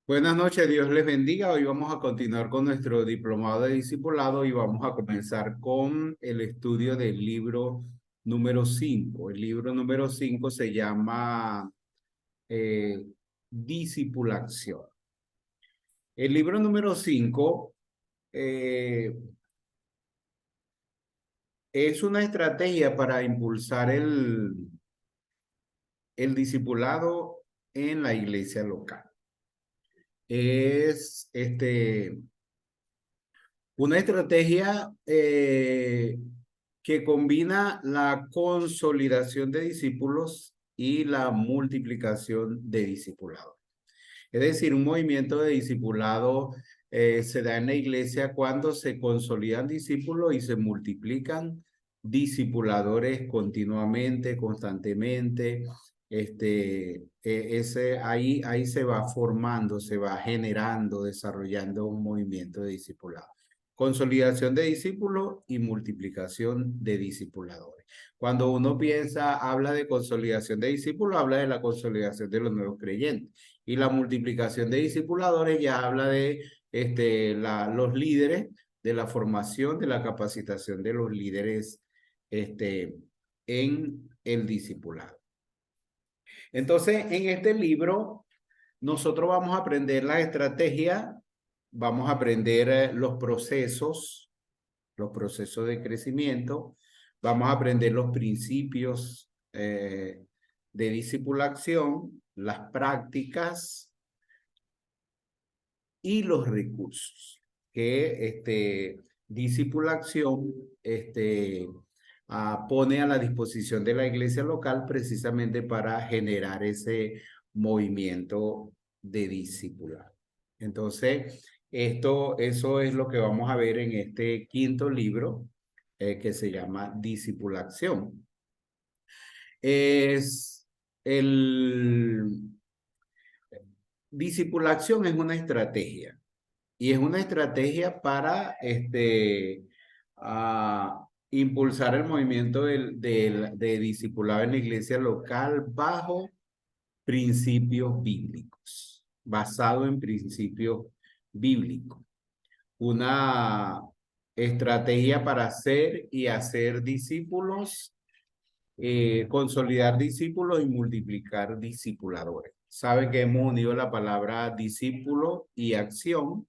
Buenas noches, Dios les bendiga. Hoy vamos a continuar con nuestro diplomado de discipulado y vamos a comenzar con el estudio del libro número 5. El libro número 5 se llama eh, Discipulación. El libro número 5 eh, es una estrategia para impulsar el discipulado en la iglesia local. Es una estrategia que combina la consolidación de discípulos y la multiplicación de discipulados. Es decir, un movimiento de discipulado se da en la iglesia cuando se consolidan discípulos y se multiplican discipuladores continuamente, constantemente. Ahí se va formando, se va generando, desarrollando un movimiento de discipulado. Consolidación de discípulos y multiplicación de discipuladores. Cuando uno piensa, habla de consolidación de discípulos, habla de la consolidación de los nuevos creyentes. Y la multiplicación de discipuladores ya habla de los líderes, de la formación, de la capacitación de los líderes en el discipulado. Entonces, en este libro, nosotros vamos a aprender la estrategia, vamos a aprender los procesos de crecimiento, vamos a aprender los principios de discipulación, las prácticas y los recursos que discipulación pone a la disposición de la iglesia local precisamente para generar ese movimiento de discipular. Entonces, eso es lo que vamos a ver en este quinto libro que se llama Discipulación. Es el Discipulación es una estrategia y es una estrategia para impulsar el movimiento de discipulado en la iglesia local bajo principios bíblicos, basado en principios bíblicos. Una estrategia para hacer y hacer discípulos, consolidar discípulos y multiplicar discipuladores. Sabe que hemos unido la palabra discípulo y acción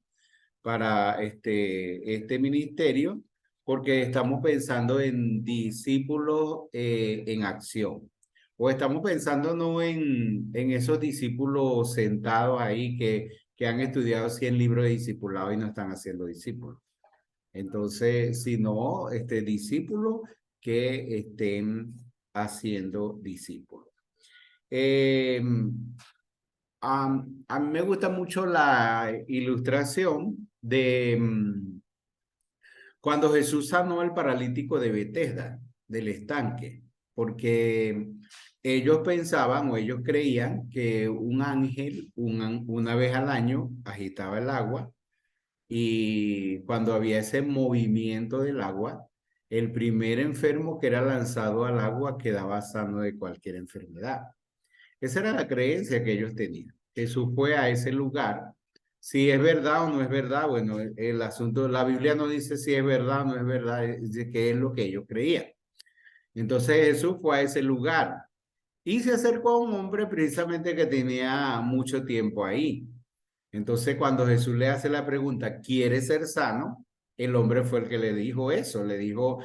para este ministerio porque estamos pensando en discípulos en acción. O estamos pensando no en esos discípulos sentados ahí que han estudiado 100 libros de discipulado y no están haciendo discípulos. Entonces, sino discípulos que estén haciendo discípulos. A mí me gusta mucho la ilustración de cuando Jesús sanó al paralítico de Betesda, del estanque, porque ellos pensaban o ellos creían que un ángel una vez al año agitaba el agua y cuando había ese movimiento del agua, el primer enfermo que era lanzado al agua quedaba sano de cualquier enfermedad. Esa era la creencia que ellos tenían. Jesús fue a ese lugar. Si es verdad o no es verdad, bueno, el asunto, la Biblia no dice si es verdad o no es verdad, dice que es lo que ellos creían. Entonces Jesús fue a ese lugar y se acercó a un hombre precisamente que tenía mucho tiempo ahí. Entonces cuando Jesús le hace la pregunta, ¿quieres ser sano? El hombre fue el que le dijo eso, le dijo,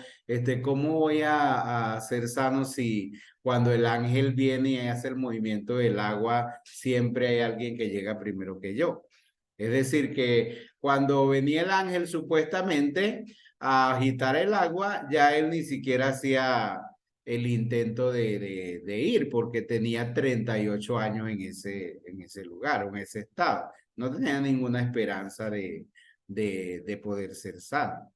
¿cómo voy a ser sano si cuando el ángel viene y hace el movimiento del agua, siempre hay alguien que llega primero que yo? Es decir, que cuando venía el ángel supuestamente a agitar el agua, ya él ni siquiera hacía el intento de ir porque tenía 38 años en ese lugar, en ese estado. No tenía ninguna esperanza de poder ser sano.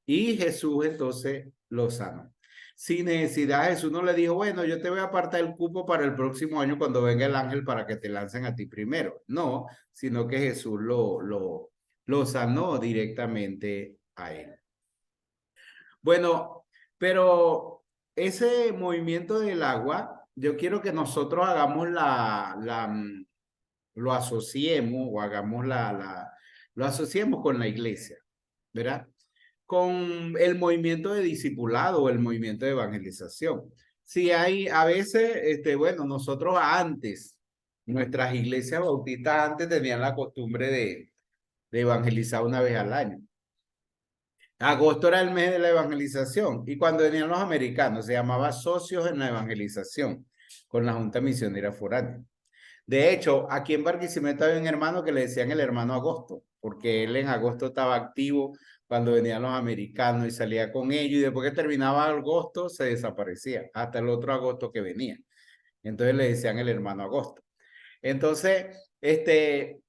Y Jesús entonces lo sanó. Sin necesidad, Jesús no le dijo, bueno, yo te voy a apartar el cupo para el próximo año cuando venga el ángel para que te lancen a ti primero. No, sino que Jesús lo sanó directamente a él. Bueno, pero ese movimiento del agua, yo quiero que nosotros hagamos lo asociemos o hagamos lo asociemos con la iglesia, ¿verdad? Con el movimiento de discipulado o el movimiento de evangelización. Si hay, a veces, bueno, nosotros antes, nuestras iglesias bautistas antes tenían la costumbre de evangelizar una vez al año. Agosto era el mes de la evangelización y cuando venían los americanos se llamaba Socios en la Evangelización con la Junta Misionera Foránea. De hecho, aquí en Barquisimeto había un hermano que le decían el hermano Agosto, porque él en agosto estaba activo cuando venían los americanos y salía con ellos y después que terminaba agosto se desaparecía hasta el otro agosto que venía. Entonces le decían el hermano Agosto. Entonces,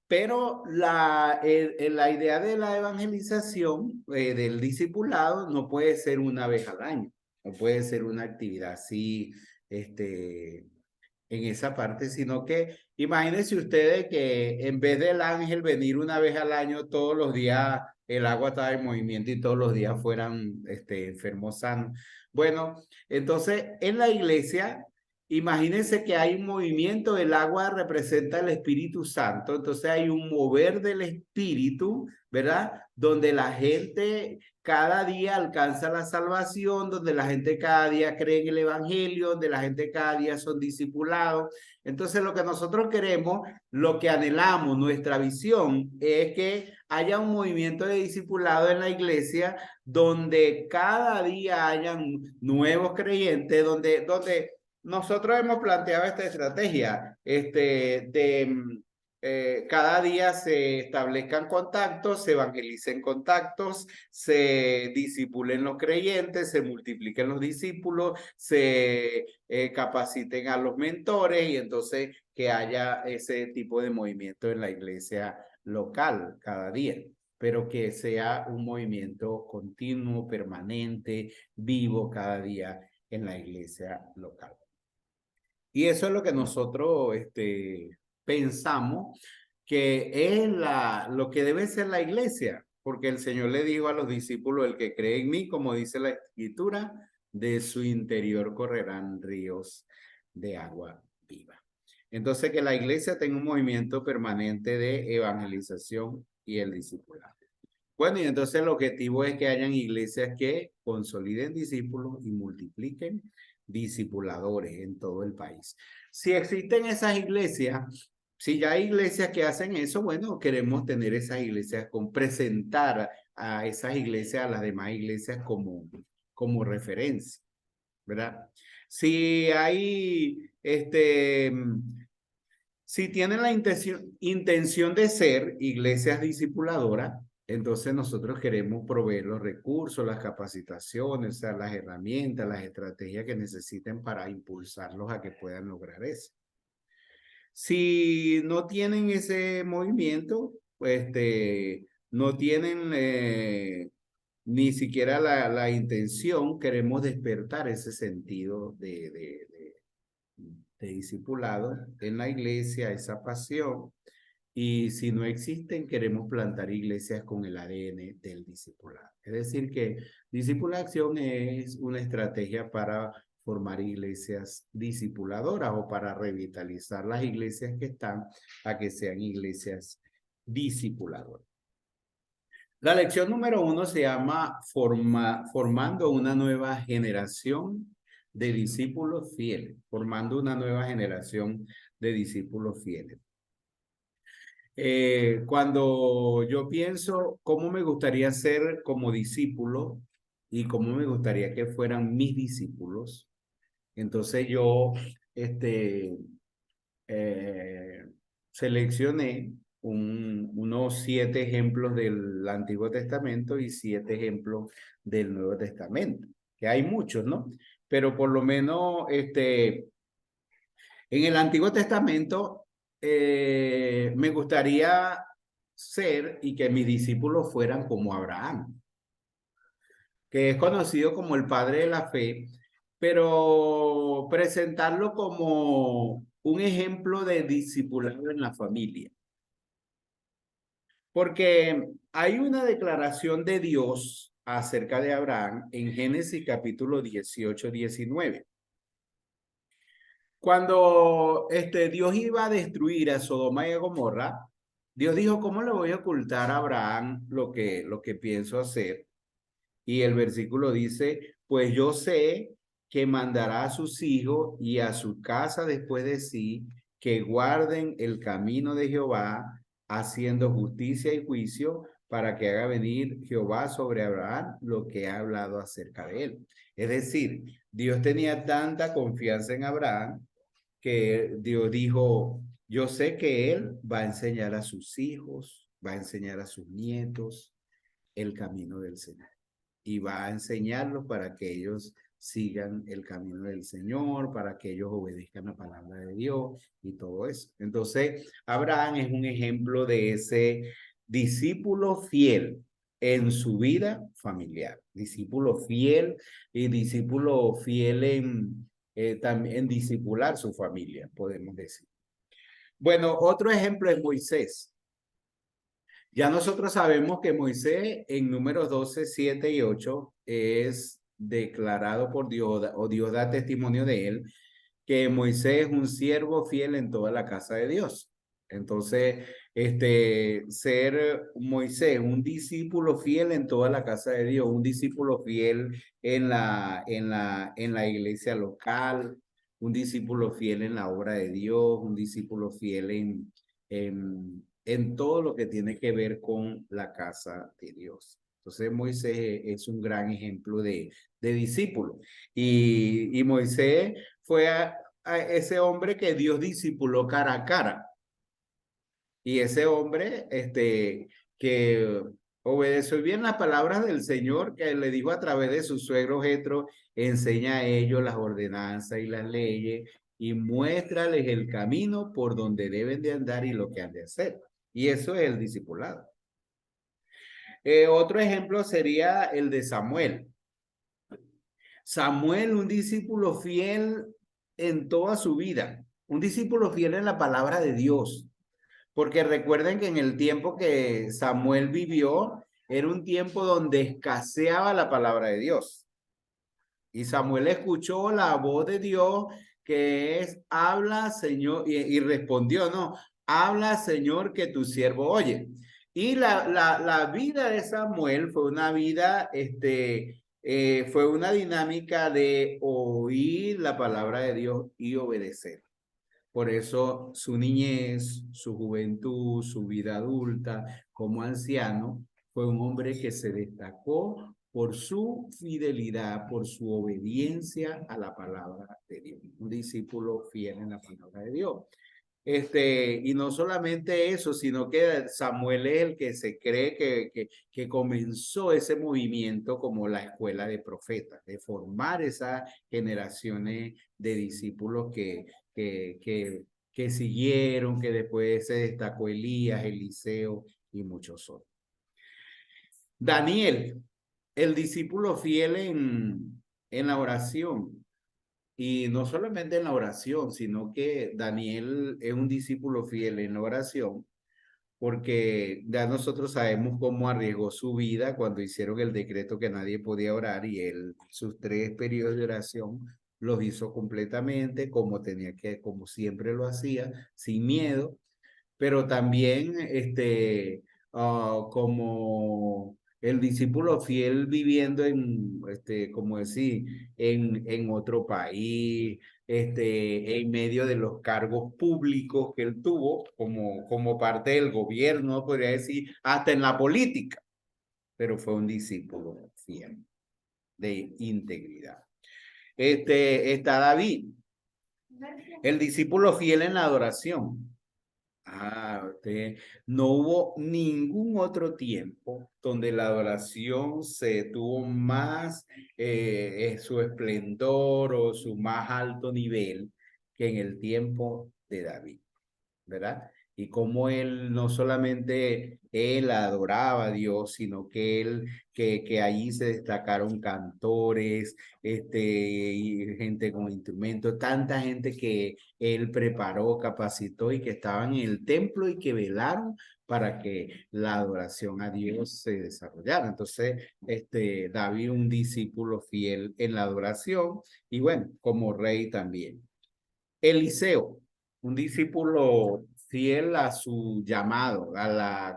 pero la idea de la evangelización, del discipulado, no puede ser una vez al año, no puede ser una actividad así, en esa parte, sino que imagínense ustedes que en vez del ángel venir una vez al año, todos los días el agua estaba en movimiento y todos los días fueran enfermos sanos. Bueno, entonces en la iglesia, imagínense que hay un movimiento, el agua representa el Espíritu Santo, entonces hay un mover del Espíritu, ¿verdad? Donde la gente cada día alcanza la salvación, donde la gente cada día cree en el Evangelio, donde la gente cada día son discipulados. Entonces lo que nosotros queremos, lo que anhelamos, nuestra visión es que haya un movimiento de discipulado en la iglesia donde cada día hayan nuevos creyentes, donde nosotros hemos planteado esta estrategia cada día se establezcan contactos, se evangelicen contactos, se disipulen los creyentes, se multipliquen los discípulos, se capaciten a los mentores y entonces que haya ese tipo de movimiento en la iglesia local cada día, pero que sea un movimiento continuo, permanente, vivo cada día en la iglesia local. Y eso es lo que nosotros pensamos que es lo que debe ser la iglesia, porque el Señor le dijo a los discípulos, el que cree en mí, como dice la Escritura, de su interior correrán ríos de agua viva. Entonces, que la iglesia tenga un movimiento permanente de evangelización y el discipulado. Bueno, y entonces el objetivo es que hayan iglesias que consoliden discípulos y multipliquen discipuladores en todo el país. Si existen esas iglesias, si ya hay iglesias que hacen eso, bueno, queremos tener esas iglesias presentar a esas iglesias, a las demás iglesias como referencia, ¿verdad? Si hay, si tienen la intención de ser iglesias discipuladoras, entonces nosotros queremos proveer los recursos, las capacitaciones, o sea, las herramientas, las estrategias que necesiten para impulsarlos a que puedan lograr eso. Si no tienen ese movimiento, no tienen ni siquiera la intención, queremos despertar ese sentido de discipulado en la iglesia, esa pasión. Y si no existen, queremos plantar iglesias con el ADN del discipulado. Es decir, que discipulación es una estrategia para formar iglesias discipuladoras o para revitalizar las iglesias que están a que sean iglesias discipuladoras. La lección número 1 se llama formando una nueva generación de discípulos fieles, formando una nueva generación de discípulos fieles. Cuando yo pienso cómo me gustaría ser como discípulo y cómo me gustaría que fueran mis discípulos, entonces yo seleccioné unos 7 ejemplos del Antiguo Testamento y 7 ejemplos del Nuevo Testamento, que hay muchos, ¿no? Pero por lo menos en el Antiguo Testamento me gustaría ser y que mis discípulos fueran como Abraham, que es conocido como el padre de la fe, pero presentarlo como un ejemplo de discipulado en la familia. Porque hay una declaración de Dios acerca de Abraham en Génesis capítulo 18-19. Cuando Dios iba a destruir a Sodoma y a Gomorra, Dios dijo, ¿cómo le voy a ocultar a Abraham lo que pienso hacer? Y el versículo dice, pues yo sé que mandará a sus hijos y a su casa después de sí, que guarden el camino de Jehová, haciendo justicia y juicio, para que haga venir Jehová sobre Abraham lo que ha hablado acerca de él. Es decir, Dios tenía tanta confianza en Abraham que Dios dijo, yo sé que él va a enseñar a sus hijos, va a enseñar a sus nietos el camino del Señor y va a enseñarlos para que ellos sigan el camino del Señor, para que ellos obedezcan la palabra de Dios y todo eso. Entonces, Abraham es un ejemplo de ese discípulo fiel en su vida familiar, discípulo fiel y discípulo fiel también en discipular su familia, podemos decir. Bueno, otro ejemplo es Moisés. Ya nosotros sabemos que Moisés en números 12, 7 y 8 es declarado por Dios o Dios da testimonio de él, que Moisés es un siervo fiel en toda la casa de Dios. Entonces, ser Moisés un discípulo fiel en toda la casa de Dios, un discípulo fiel en la iglesia local, un discípulo fiel en la obra de Dios, un discípulo fiel en todo lo que tiene que ver con la casa de Dios. Entonces Moisés es un gran ejemplo de discípulo. Y Moisés fue a ese hombre que Dios discipuló cara a cara. Y ese hombre, que obedeció bien las palabras del Señor, que le dijo a través de su suegro Jetro, enseña a ellos las ordenanzas y las leyes y muéstrales el camino por donde deben de andar y lo que han de hacer. Y eso es el discipulado. Otro ejemplo sería el de Samuel. Samuel, un discípulo fiel en toda su vida, un discípulo fiel en la palabra de Dios. Porque recuerden que en el tiempo que Samuel vivió, era un tiempo donde escaseaba la palabra de Dios. Y Samuel escuchó la voz de Dios que es, habla Señor, y respondió, no, habla Señor que tu siervo oye. Y la vida de Samuel fue una vida, fue una dinámica de oír la palabra de Dios y obedecer. Por eso su niñez, su juventud, su vida adulta como anciano, fue un hombre que se destacó por su fidelidad, por su obediencia a la palabra de Dios. Un discípulo fiel en la palabra de Dios. Y no solamente eso, sino que Samuel es el que se cree que comenzó ese movimiento como la escuela de profetas, de formar esas generaciones de discípulos que siguieron, que después se destacó Elías, Eliseo y muchos otros. Daniel, el discípulo fiel en la oración. Y no solamente en la oración, sino que Daniel es un discípulo fiel en la oración, porque ya nosotros sabemos cómo arriesgó su vida cuando hicieron el decreto que nadie podía orar y él sus 3 periodos de oración los hizo completamente como tenía que, como siempre lo hacía, sin miedo, pero también como el discípulo fiel viviendo como decir, en otro país, en medio de los cargos públicos que él tuvo como parte del gobierno, podría decir, hasta en la política, pero fue un discípulo fiel de integridad. Está David, el discípulo fiel en la adoración. No hubo ningún otro tiempo donde la adoración se tuvo más su esplendor o su más alto nivel que en el tiempo de David. ¿Verdad? Y como él no solamente él adoraba a Dios, sino que que allí se destacaron cantores, y gente con instrumentos, tanta gente que él preparó, capacitó y que estaban en el templo y que velaron para que la adoración a Dios se desarrollara. Entonces, David, un discípulo fiel en la adoración y bueno, como rey también. Eliseo, un discípulo fiel a su llamado,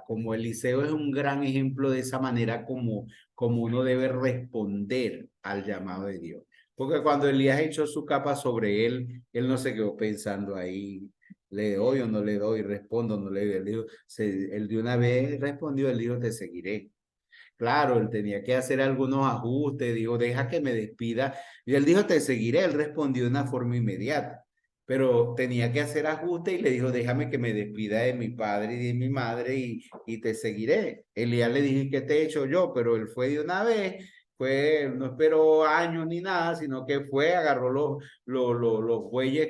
como Eliseo es un gran ejemplo de esa manera como uno debe responder al llamado de Dios. Porque cuando Elías echó su capa sobre él no se quedó pensando ahí, le doy o no le doy, respondo o no le doy. Él de una vez respondió, él dijo, te seguiré. Claro, él tenía que hacer algunos ajustes, dijo, deja que me despida. Y él dijo, te seguiré. Él respondió de una forma inmediata, pero tenía que hacer ajustes y le dijo, déjame que me despida de mi padre y de mi madre y te seguiré. Elías le dije, ¿qué te he hecho yo? Pero él fue de una vez, no esperó años ni nada, sino que fue, agarró los bueyes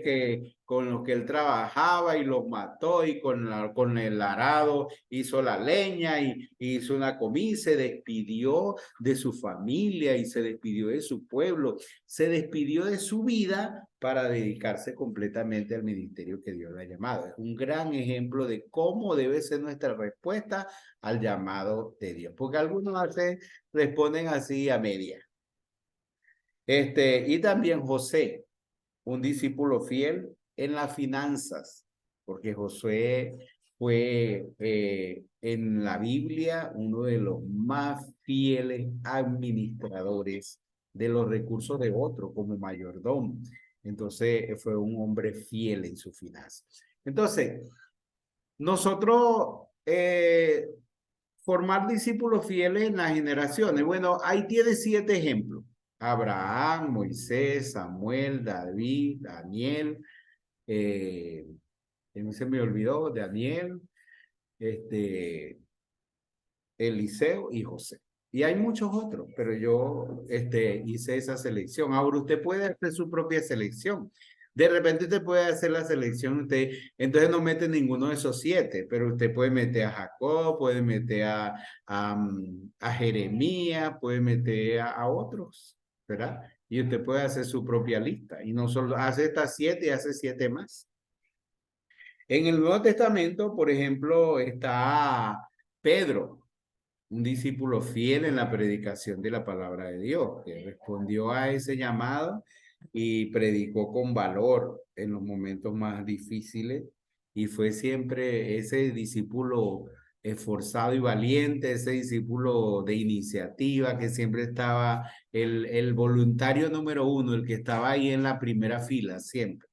con los que él trabajaba y los mató y con el arado hizo la leña y hizo una comida y se despidió de su familia y se despidió de su pueblo, se despidió de su vida para dedicarse completamente al ministerio que Dios le ha llamado. Es un gran ejemplo de cómo debe ser nuestra respuesta al llamado de Dios, porque algunos a veces responden así a media. Y también José, un discípulo fiel en las finanzas, porque Josué fue en la Biblia uno de los más fieles administradores de los recursos de otro como mayordomo. Entonces fue un hombre fiel en su finanzas. Entonces, nosotros formar discípulos fieles en las generaciones. Bueno, ahí tiene 7 ejemplos. Abraham, Moisés, Samuel, David, Daniel, no se me olvidó, Daniel, Eliseo y José. Y hay muchos otros, pero yo hice esa selección. Ahora usted puede hacer su propia selección. De repente usted puede hacer la selección, entonces no mete ninguno de esos 7, pero usted puede meter a Jacob, puede meter a Jeremías, puede meter a otros, ¿verdad? Y usted puede hacer su propia lista. Y no solo hace estas 7 y hace 7 más. En el Nuevo Testamento, por ejemplo, está Pedro, un discípulo fiel en la predicación de la palabra de Dios, que respondió a ese llamado y predicó con valor en los momentos más difíciles y fue siempre ese discípulo esforzado y valiente, ese discípulo de iniciativa que siempre estaba, el voluntario número 1, el que estaba ahí en la primera fila, siempre.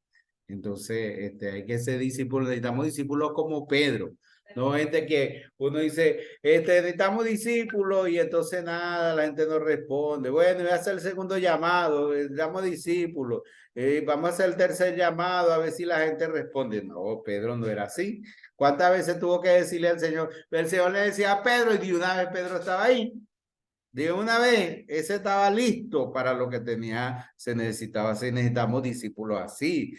Entonces, hay que ser discípulos, necesitamos discípulos como Pedro, no gente que uno dice, necesitamos discípulos y entonces nada, la gente no responde. Bueno, voy a hacer el segundo llamado, necesitamos discípulos, vamos a hacer el tercer llamado a ver si la gente responde. No, Pedro no era así. ¿Cuántas veces tuvo que decirle al Señor? El Señor le decía a Pedro y de una vez Pedro estaba ahí. De una vez, ese estaba listo para lo que tenía, se necesitaba hacer. Necesitamos discípulos así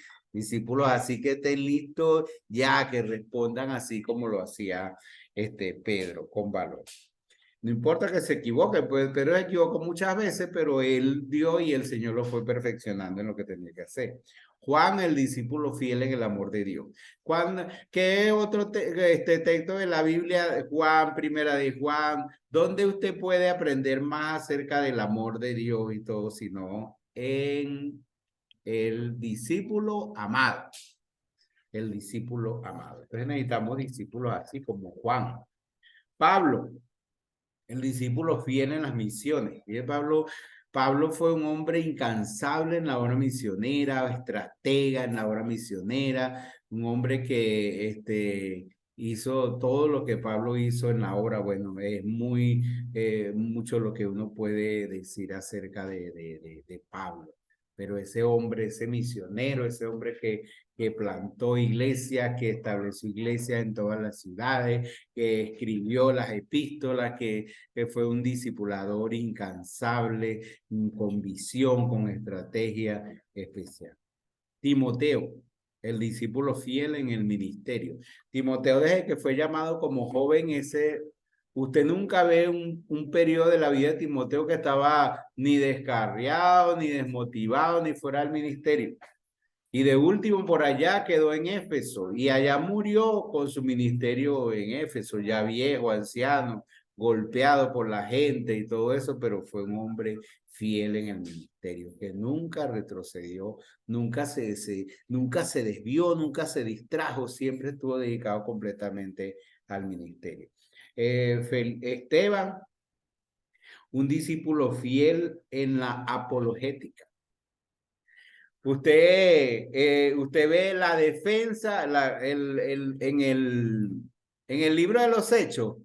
que estén listos ya, que respondan así como lo hacía Pedro, con valor. No importa que se equivoque, pues Pedro se equivocó muchas veces, pero él dio y el Señor lo fue perfeccionando en lo que tenía que hacer. Juan, el discípulo fiel en el amor de Dios. Juan, ¿qué otro texto de la Biblia? Juan, primera de Juan, ¿dónde usted puede aprender más acerca del amor de Dios y todo, sino en el discípulo amado? El discípulo amado. Entonces necesitamos discípulos así como Juan. Pablo, el discípulo fiel en las misiones. Y Pablo fue un hombre incansable en la obra misionera, estratega en la obra misionera, un hombre que hizo todo lo que Pablo hizo en la obra. Bueno, es mucho lo que uno puede decir acerca de Pablo. Pero ese hombre, ese misionero, ese hombre que plantó iglesias, que estableció iglesias en todas las ciudades, que escribió las epístolas, que fue un discipulador incansable, con visión, con estrategia especial. Timoteo, el discípulo fiel en el ministerio. Timoteo, desde que fue llamado como joven, usted nunca ve un periodo de la vida de Timoteo que estaba ni descarriado, ni desmotivado, ni fuera del ministerio. Y de último por allá quedó en Éfeso y allá murió con su ministerio en Éfeso, ya viejo, anciano, golpeado por la gente y todo eso, pero fue un hombre fiel en el ministerio, que nunca retrocedió, nunca se desvió, nunca se distrajo, siempre estuvo dedicado completamente al ministerio. Esteban, un discípulo fiel en la apologética. Usted ve la defensa en el libro de los Hechos.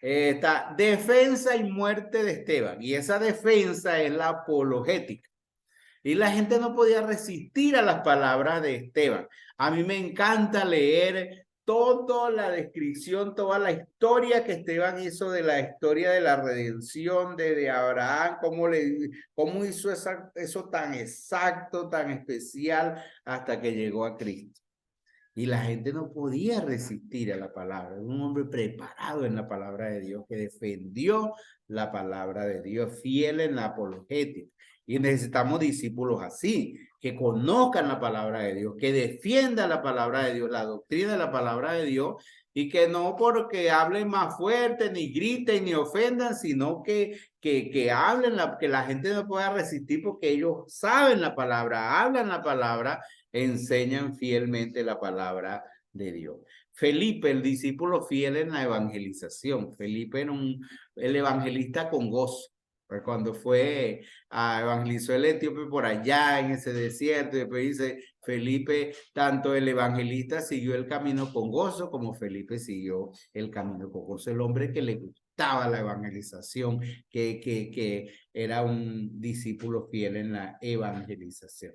Está defensa y muerte de Esteban. Y esa defensa es la apologética. Y la gente no podía resistir a las palabras de Esteban. A mí me encanta leer toda la descripción, toda la historia que Esteban hizo de la historia de la redención de Abraham, cómo hizo eso tan exacto, tan especial, hasta que llegó a Cristo. Y la gente no podía resistir a la palabra. Era un hombre preparado en la palabra de Dios, que defendió la palabra de Dios, fiel en la apologética. Y necesitamos discípulos así, que conozcan la palabra de Dios, que defiendan la palabra de Dios, la doctrina de la palabra de Dios, y que no porque hablen más fuerte, ni griten, ni ofendan, sino que hablen, que la gente no pueda resistir porque ellos saben la palabra, hablan la palabra, enseñan fielmente la palabra de Dios. Felipe, el discípulo fiel en la evangelización. Felipe era el evangelista con gozo. Cuando fue a evangelizó el etíope por allá en ese desierto, y después dice Felipe, tanto el evangelista siguió el camino con gozo como Felipe siguió el camino con gozo. El hombre que le gustaba la evangelización, que era un discípulo fiel en la evangelización.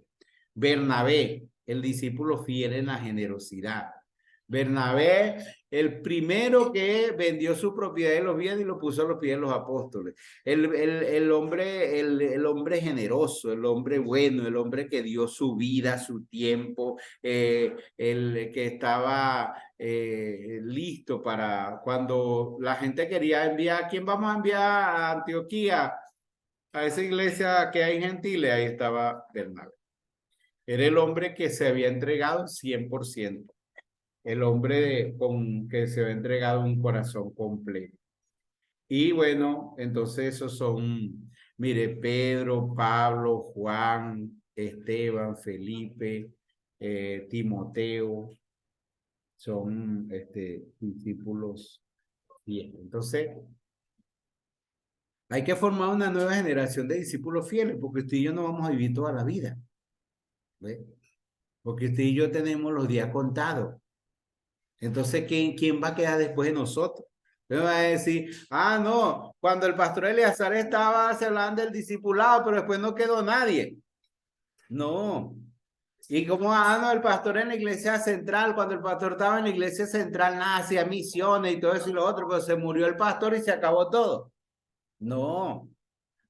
Bernabé, el discípulo fiel en la generosidad. Bernabé, el primero que vendió su propiedad y los bienes y lo puso a los pies de los apóstoles. El hombre generoso, el hombre bueno, el hombre que dio su vida, su tiempo, el que estaba listo para cuando la gente quería enviar, ¿a quién vamos a enviar a Antioquía? A esa iglesia que hay en Gentiles, ahí estaba Bernabé. Era el hombre que se había entregado 100%. El hombre que se había entregado un corazón completo. Y bueno, entonces esos son, mire, Pedro, Pablo, Juan, Esteban, Felipe, Timoteo, son discípulos fieles. Entonces, hay que formar una nueva generación de discípulos fieles, porque usted y yo no vamos a vivir toda la vida. ¿Ve? Porque usted y yo tenemos los días contados. Entonces, ¿quién va a quedar después de nosotros? Me va a decir, no, cuando el pastor Eleazar estaba, se hablaban del discipulado, pero después no quedó nadie. No. Y como, no, el pastor en la iglesia central, cuando el pastor estaba en la iglesia central, nada, hacía misiones y todo eso y lo otro, pero se murió el pastor y se acabó todo. No.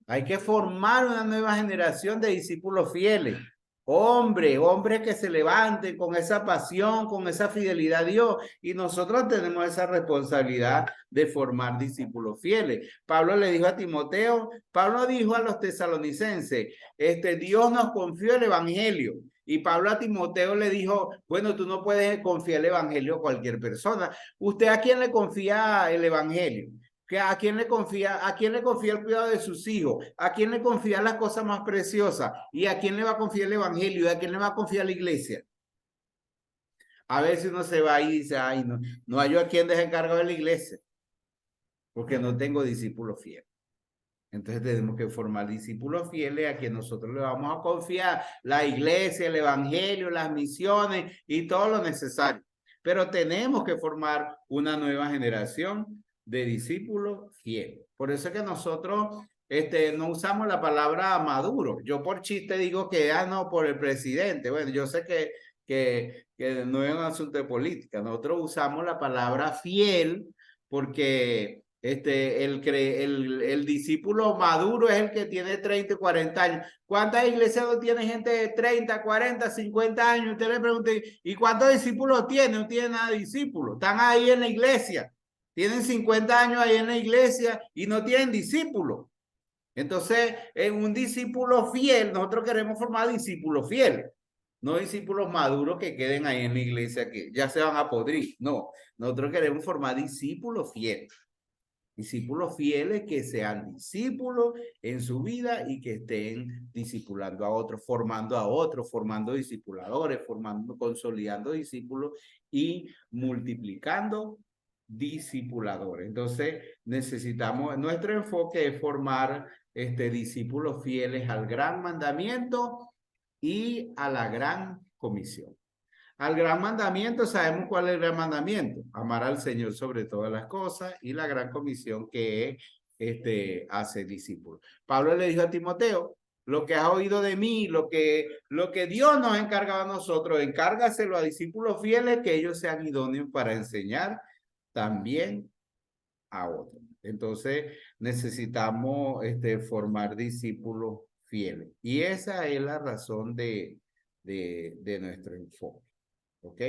Hay que formar una nueva generación de discípulos fieles. Hombres que se levanten con esa pasión, con esa fidelidad a Dios. Y nosotros tenemos esa responsabilidad de formar discípulos fieles. Pablo le dijo a Timoteo, Pablo dijo a los tesalonicenses, Dios nos confió el evangelio. Y Pablo a Timoteo le dijo, bueno, tú no puedes confiar el evangelio a cualquier persona. ¿Usted a quién le confía el evangelio? ¿A quién le confía el cuidado de sus hijos? ¿A quién le confía las cosas más preciosas? ¿Y a quién le va a confiar el evangelio? ¿Y a quién le va a confiar la iglesia? A veces uno se va y dice, ay, no hay yo a quien deje encargado de la iglesia, porque no tengo discípulos fieles. Entonces tenemos que formar discípulos fieles a quien nosotros le vamos a confiar la iglesia, el evangelio, las misiones y todo lo necesario. Pero tenemos que formar una nueva generación de discípulos fieles. Por eso es que nosotros no usamos la palabra maduro. Yo por chiste digo que no por el presidente. Bueno, yo sé que no es un asunto de política. Nosotros usamos la palabra fiel porque el discípulo maduro es el que tiene 30 y 40 años. ¿Cuántas iglesias no tiene gente de 30, 40, 50 años? Usted le pregunta, ¿y cuántos discípulos tiene? No tiene nada de discípulos. Están ahí en la iglesia. Tienen 50 años ahí en la iglesia y no tienen discípulos. Entonces, en un discípulo fiel, nosotros queremos formar discípulos fieles. No discípulos maduros que queden ahí en la iglesia que ya se van a podrir. No, nosotros queremos formar discípulos fieles. Discípulos fieles que sean discípulos en su vida y que estén discipulando a otros, formando discipuladores, formando, consolidando discípulos y multiplicando discipuladores. Entonces, necesitamos, nuestro enfoque es formar discípulos fieles al gran mandamiento y a la gran comisión. Al gran mandamiento, sabemos cuál es el gran mandamiento: amar al Señor sobre todas las cosas, y la gran comisión que es hace discípulos. Pablo le dijo a Timoteo: lo que has oído de mí, lo que Dios nos ha encargado a nosotros, encárgaselo a discípulos fieles, que ellos sean idóneos para enseñar también a otros. Entonces necesitamos formar discípulos fieles, y esa es la razón de nuestro enfoque. ¿Ok?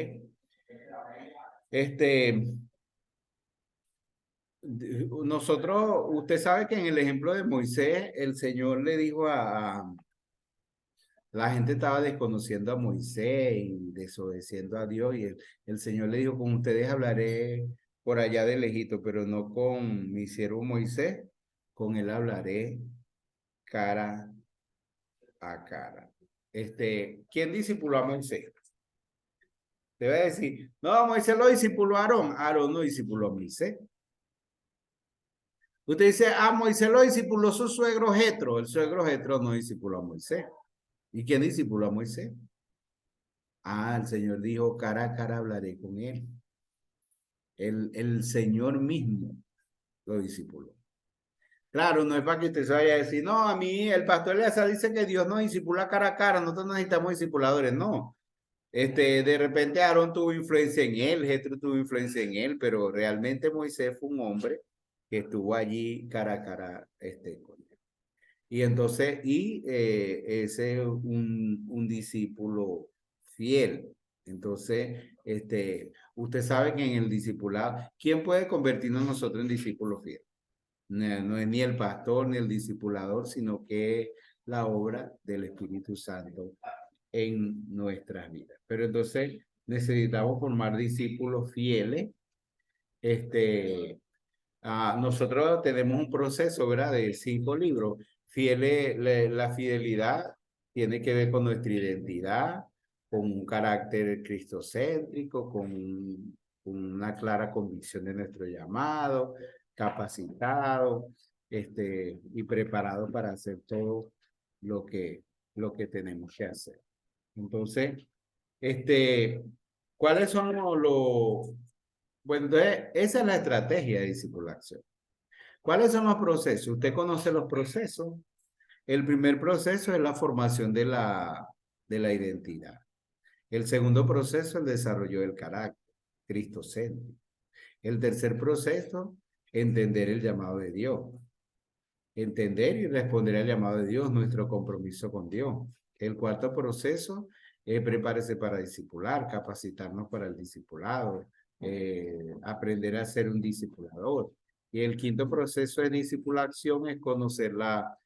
Nosotros, usted sabe que en el ejemplo de Moisés, el Señor le dijo la gente estaba desconociendo a Moisés y desobedeciendo a Dios, y el Señor le dijo: con ustedes hablaré por allá del Egipto, pero no con mi siervo Moisés, con él hablaré cara a cara. ¿Quién discipuló a Moisés? Te voy a decir: no, Moisés lo discipuló a Aarón. Aarón no discipuló a Moisés. Usted dice: ah, Moisés lo discipuló su suegro Jetro. El suegro Jetro no discipuló a Moisés. ¿Y quién discipuló a Moisés? Ah, el Señor dijo: cara a cara hablaré con él. El Señor mismo lo discipuló. Claro, no es para que usted se vaya a decir: no, a mí el pastor Eleazar dice que Dios nos discipula cara a cara, nosotros necesitamos discipuladores. No. De repente Aarón tuvo influencia en él, Jetro tuvo influencia en él, pero realmente Moisés fue un hombre que estuvo allí cara a cara con él. Y entonces, ese es un discípulo fiel. Entonces, usted sabe que en el discipulado, ¿quién puede convertirnos nosotros en discípulos fieles? No, no es ni el pastor ni el discipulador, sino que es la obra del Espíritu Santo en nuestras vidas. Pero entonces necesitamos formar discípulos fieles. Nosotros tenemos un proceso, ¿verdad? De 5 libros. Fieles, la fidelidad tiene que ver con nuestra identidad, con un carácter cristocéntrico, con una clara convicción de nuestro llamado, capacitado, y preparado para hacer todo lo que, tenemos que hacer. Entonces, ¿cuáles son bueno, entonces, esa es la estrategia de discipulación. ¿Cuáles son los procesos? Usted conoce los procesos. El primer proceso es la formación de la identidad. El segundo proceso, el desarrollo del carácter, cristocéntrico. El tercer proceso, entender el llamado de Dios. Entender y responder al llamado de Dios, nuestro compromiso con Dios. El cuarto proceso es prepárese para discipular, capacitarnos para el discipulado, aprender a ser un discipulador. Y el quinto proceso de discipulación es conocer la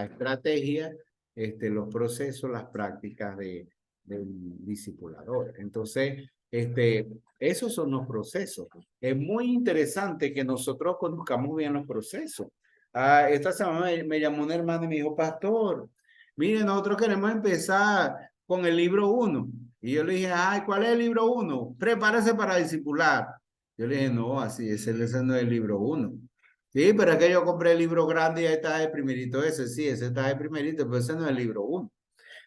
estrategia, los procesos, las prácticas del discipulador. Entonces, esos son los procesos. Es muy interesante que nosotros conozcamos bien los procesos. Esta semana me llamó un hermano y me dijo: pastor, mire, nosotros queremos empezar con el libro 1. Y yo le dije: ay, ¿cuál es el libro 1? Prepárese para discipular. Yo le dije: no, así ese no es el libro 1. Sí, pero es que yo compré el libro grande y ahí está el primerito ese. Sí, ese está el primerito, pero ese no es el libro 1.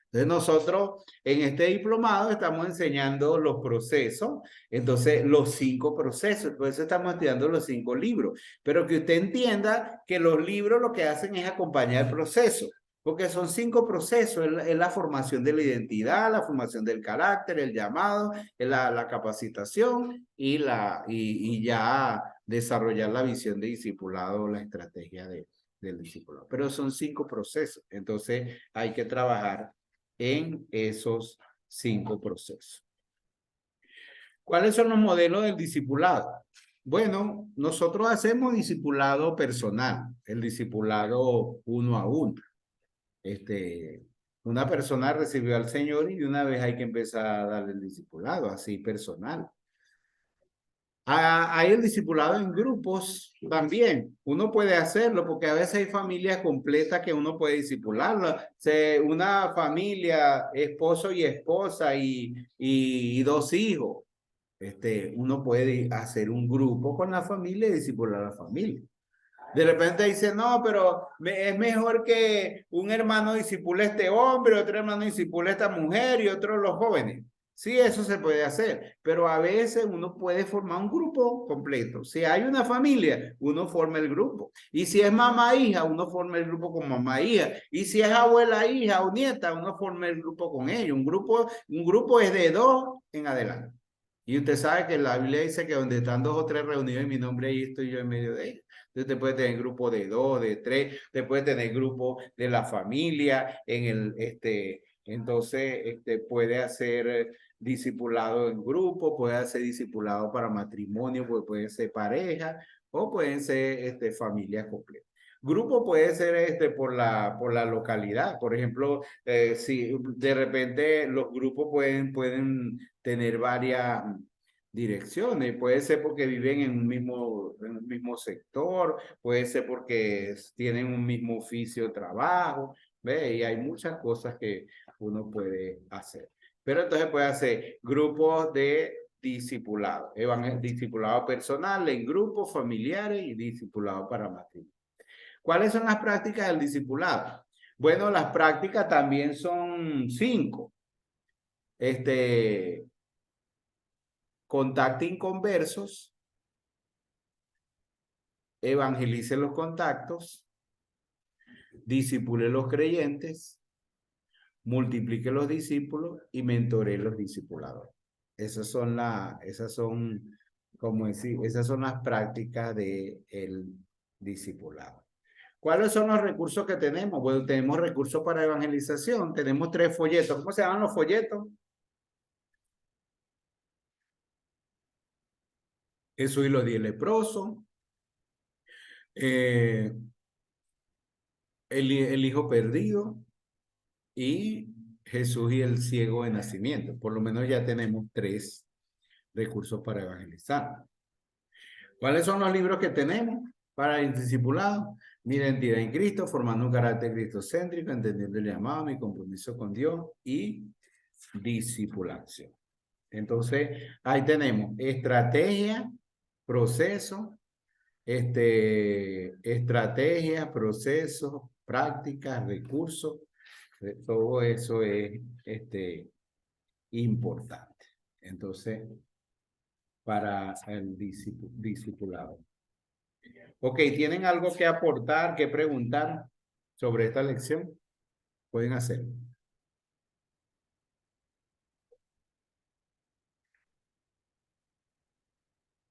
Entonces nosotros en este diplomado estamos enseñando los procesos, entonces los 5 procesos, por eso estamos estudiando los 5 libros, pero que usted entienda que los libros lo que hacen es acompañar el proceso, porque son 5 procesos: es la formación de la identidad, la formación del carácter, el llamado, la capacitación y ya desarrollar la visión de discipulado, la estrategia del discipulado. Pero son 5 procesos, entonces hay que trabajar en esos 5 procesos. ¿Cuáles son los modelos del discipulado? Bueno, nosotros hacemos discipulado personal, el discipulado 1 a 1. Una persona recibió al Señor y de una vez hay que empezar a darle el discipulado, así personal. Hay el discipulado en grupos también. Uno puede hacerlo porque a veces hay familias completas que uno puede discipularla. Una familia, esposo y esposa y dos hijos. Uno puede hacer un grupo con la familia y discipular a la familia. De repente dice, no, pero es mejor que un hermano disipule a este hombre, otro hermano disipule a esta mujer y otro los jóvenes. Sí, eso se puede hacer, pero a veces uno puede formar un grupo completo. Si hay una familia, uno forma el grupo. Y si es mamá hija, uno forma el grupo con mamá hija. Y si es abuela hija o nieta, uno forma el grupo con ellos. Un grupo es de dos en adelante. Y usted sabe que la Biblia dice que donde están dos o tres reunidos en mi nombre, ahí estoy yo en medio de ellos. Entonces, te puede tener grupo de dos, de tres, te puede tener grupo de la familia, entonces, puede hacer discipulado en grupo, puede hacer discipulado para matrimonio, pueden ser pareja o pueden ser familias completas. Grupo puede ser por la localidad. Por ejemplo, si de repente los grupos pueden tener varias direcciones. Puede ser porque viven en un mismo sector, puede ser porque tienen un mismo oficio de trabajo, ¿ve? Y hay muchas cosas que uno puede hacer. Pero entonces puede hacer grupos de discipulado, discipulado personal en grupos familiares y discipulado para matrimonio. ¿Cuáles son las prácticas del discipulado? Bueno, las prácticas también son 5. Contacte inconversos, evangelice los contactos, disipule los creyentes, multiplique los discípulos y mentore los discipuladores. Como decir, esas son las prácticas del discipulado. ¿Cuáles son los recursos que tenemos? Bueno, tenemos recursos para evangelización, tenemos 3 folletos. ¿Cómo se llaman los folletos? Jesús y los 10 leprosos, el hijo perdido y Jesús y el ciego de nacimiento. Por lo menos ya tenemos 3 recursos para evangelizar. ¿Cuáles son los libros que tenemos para el discipulado? Mi identidad en Cristo, formando un carácter cristocéntrico, entendiendo el llamado, mi compromiso con Dios y discipulación. Entonces, ahí tenemos estrategia, proceso, estrategia, procesos, prácticas, recursos. Todo eso es importante. Entonces, para el discipulado. Ok, ¿tienen algo que aportar, que preguntar sobre esta lección? Pueden hacerlo.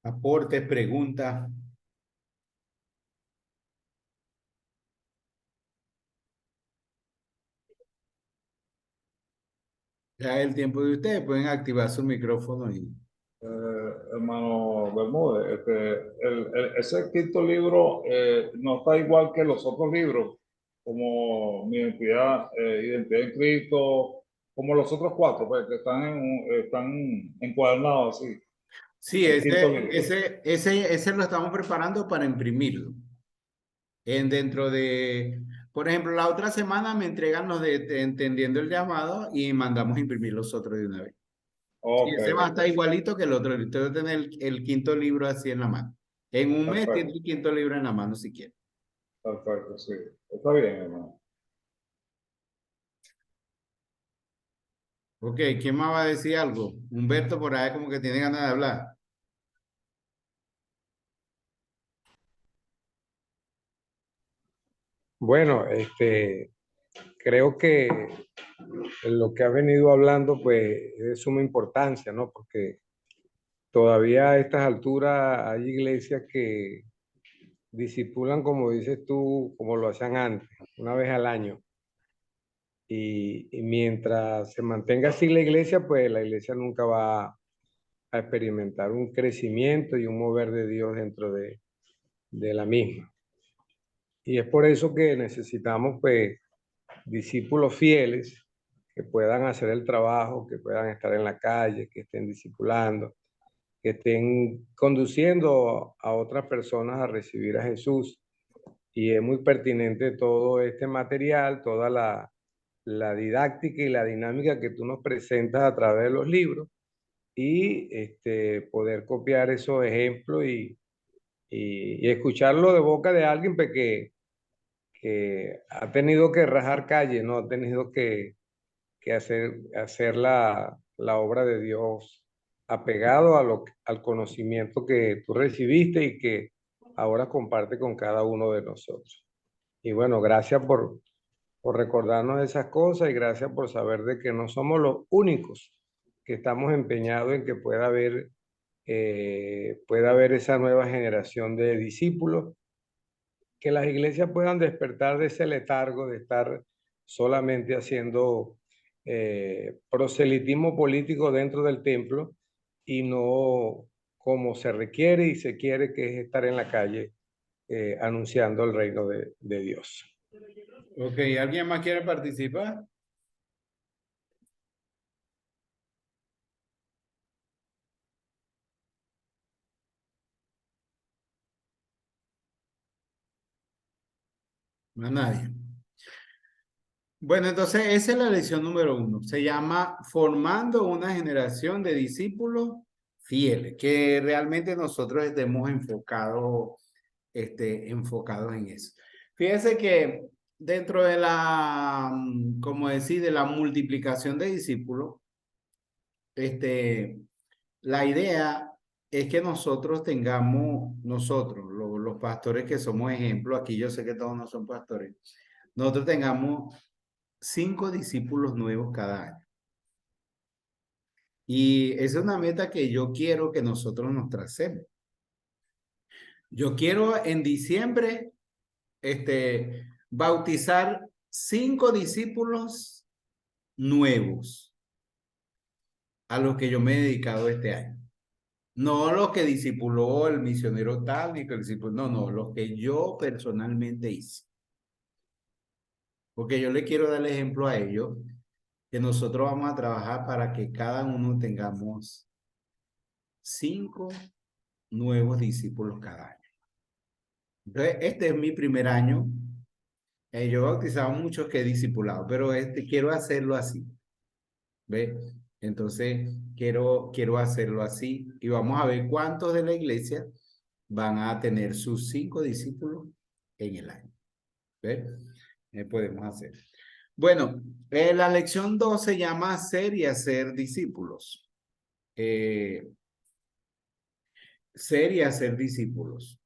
Aportes, preguntas. Ya es el tiempo de ustedes, pueden activar su micrófono y... Hermano Bermúdez, ese quinto libro no está igual que los otros libros, como mi identidad en Cristo, como los otros 4, pues, que están encuadernados así. Sí, El quinto libro. ese lo estamos preparando para imprimirlo. Dentro de, por ejemplo, la otra semana me entregan los de Entendiendo el Llamado y mandamos a imprimir los otros de una vez. Sí, Ok, ese va a estar ok. igualito que el otro. Usted va a tener el quinto libro así en la mano. En un mes tiene Perfecto, el quinto libro en la mano si quiere. perfecto, sí. Está bien, hermano. Ok, ¿quién más va a decir algo? Humberto por ahí como que tiene ganas de hablar. Bueno, creo que lo que ha venido hablando, pues, es de suma importancia, ¿no? Porque todavía a estas alturas hay iglesias que discipulan, como dices tú, como lo hacían antes, una vez al año. Y mientras se mantenga así la iglesia, pues la iglesia nunca va a experimentar un crecimiento y un mover de Dios dentro de la misma. Y es por eso que necesitamos, pues, discípulos fieles que puedan hacer el trabajo, que puedan estar en la calle, que estén discipulando, que estén conduciendo a otras personas a recibir a Jesús. Y es muy pertinente todo este material, toda la didáctica y la dinámica que tú nos presentas a través de los libros y poder copiar esos ejemplos y escucharlo de boca de alguien pues, que ha tenido que rajar calle, ¿no? Ha tenido que hacer la obra de Dios apegado al conocimiento que tú recibiste y que ahora comparte con cada uno de nosotros. Y bueno, gracias por recordarnos esas cosas y gracias por saber de que no somos los únicos que estamos empeñados en que pueda haber esa nueva generación de discípulos, que las iglesias puedan despertar de ese letargo de estar solamente haciendo proselitismo político dentro del templo y no como se requiere y se quiere, que es estar en la calle anunciando el reino de Dios. Ok, ¿alguien más quiere participar? Más nadie. Bueno, entonces esa es la lección número 1. Se llama Formando una generación de discípulos fieles, que realmente nosotros estemos enfocados en eso. Fíjense que dentro de como decir, de la multiplicación de discípulos, la idea es que nosotros tengamos, los pastores que somos ejemplo, aquí yo sé que todos no son pastores, nosotros tengamos 5 discípulos nuevos cada año. Y esa es una meta que yo quiero que nosotros nos tracemos. Yo quiero en diciembre, bautizar 5 discípulos nuevos a los que yo me he dedicado este año. No los que discipuló el misionero tal, ni que el discípulo, no, los que yo personalmente hice. Porque yo le quiero dar el ejemplo a ellos, que nosotros vamos a trabajar para que cada uno tengamos 5 nuevos discípulos cada año. Entonces, este es mi primer año. Yo he bautizado muchos que he discipulado, pero quiero hacerlo así. ¿Ve? Entonces, quiero hacerlo así y vamos a ver cuántos de la iglesia van a tener sus 5 discípulos en el año. ¿Ve? Podemos hacer. Bueno, la lección 2 se llama Ser y hacer discípulos. Ser y hacer discípulos.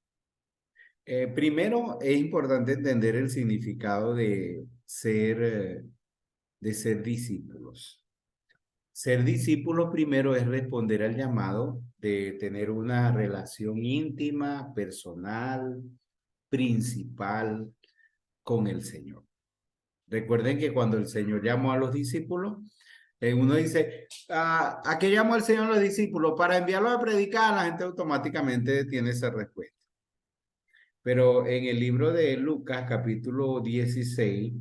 Primero, es importante entender el significado de ser discípulos. Ser discípulo primero es responder al llamado de tener una relación íntima, personal, principal con el Señor. Recuerden que cuando el Señor llamó a los discípulos, uno dice, ¿a qué llamó el Señor a los discípulos? Para enviarlos a predicar, la gente automáticamente tiene esa respuesta. Pero en el libro de Lucas, capítulo 16,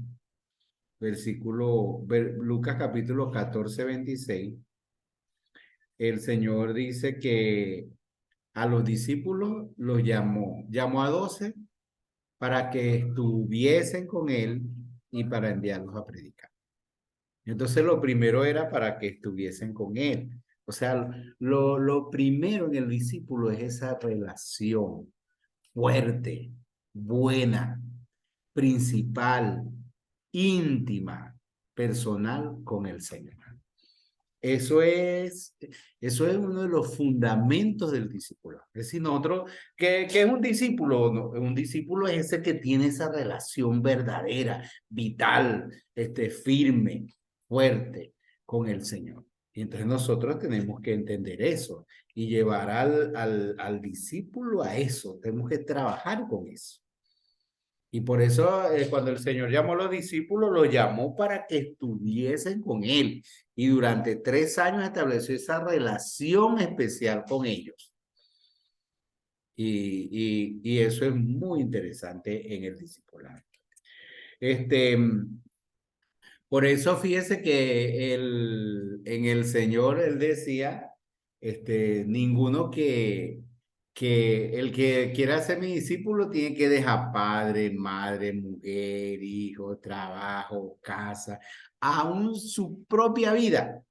Lucas capítulo 14, 26, el Señor dice que a los discípulos los llamó a 12 para que estuviesen con él y para enviarlos a predicar. Entonces lo primero era para que estuviesen con él. O sea, lo primero en el discípulo es esa relación fuerte, buena, principal, íntima, personal con el Señor. Eso es uno de los fundamentos del discípulo. Es decir, nosotros, ¿qué es un discípulo? No, un discípulo es ese que tiene esa relación verdadera, vital, firme, fuerte con el Señor. Y entonces nosotros tenemos que entender eso y llevar al discípulo a eso. Tenemos que trabajar con eso. Y por eso cuando el Señor llamó a los discípulos, los llamó para que estuviesen con Él. Y durante 3 años estableció esa relación especial con ellos. Y eso es muy interesante en el discipulado. Por eso fíjese que en el Señor, Él decía ninguno que el que quiera ser mi discípulo tiene que dejar padre, madre, mujer, hijo, trabajo, casa, aún su propia vida.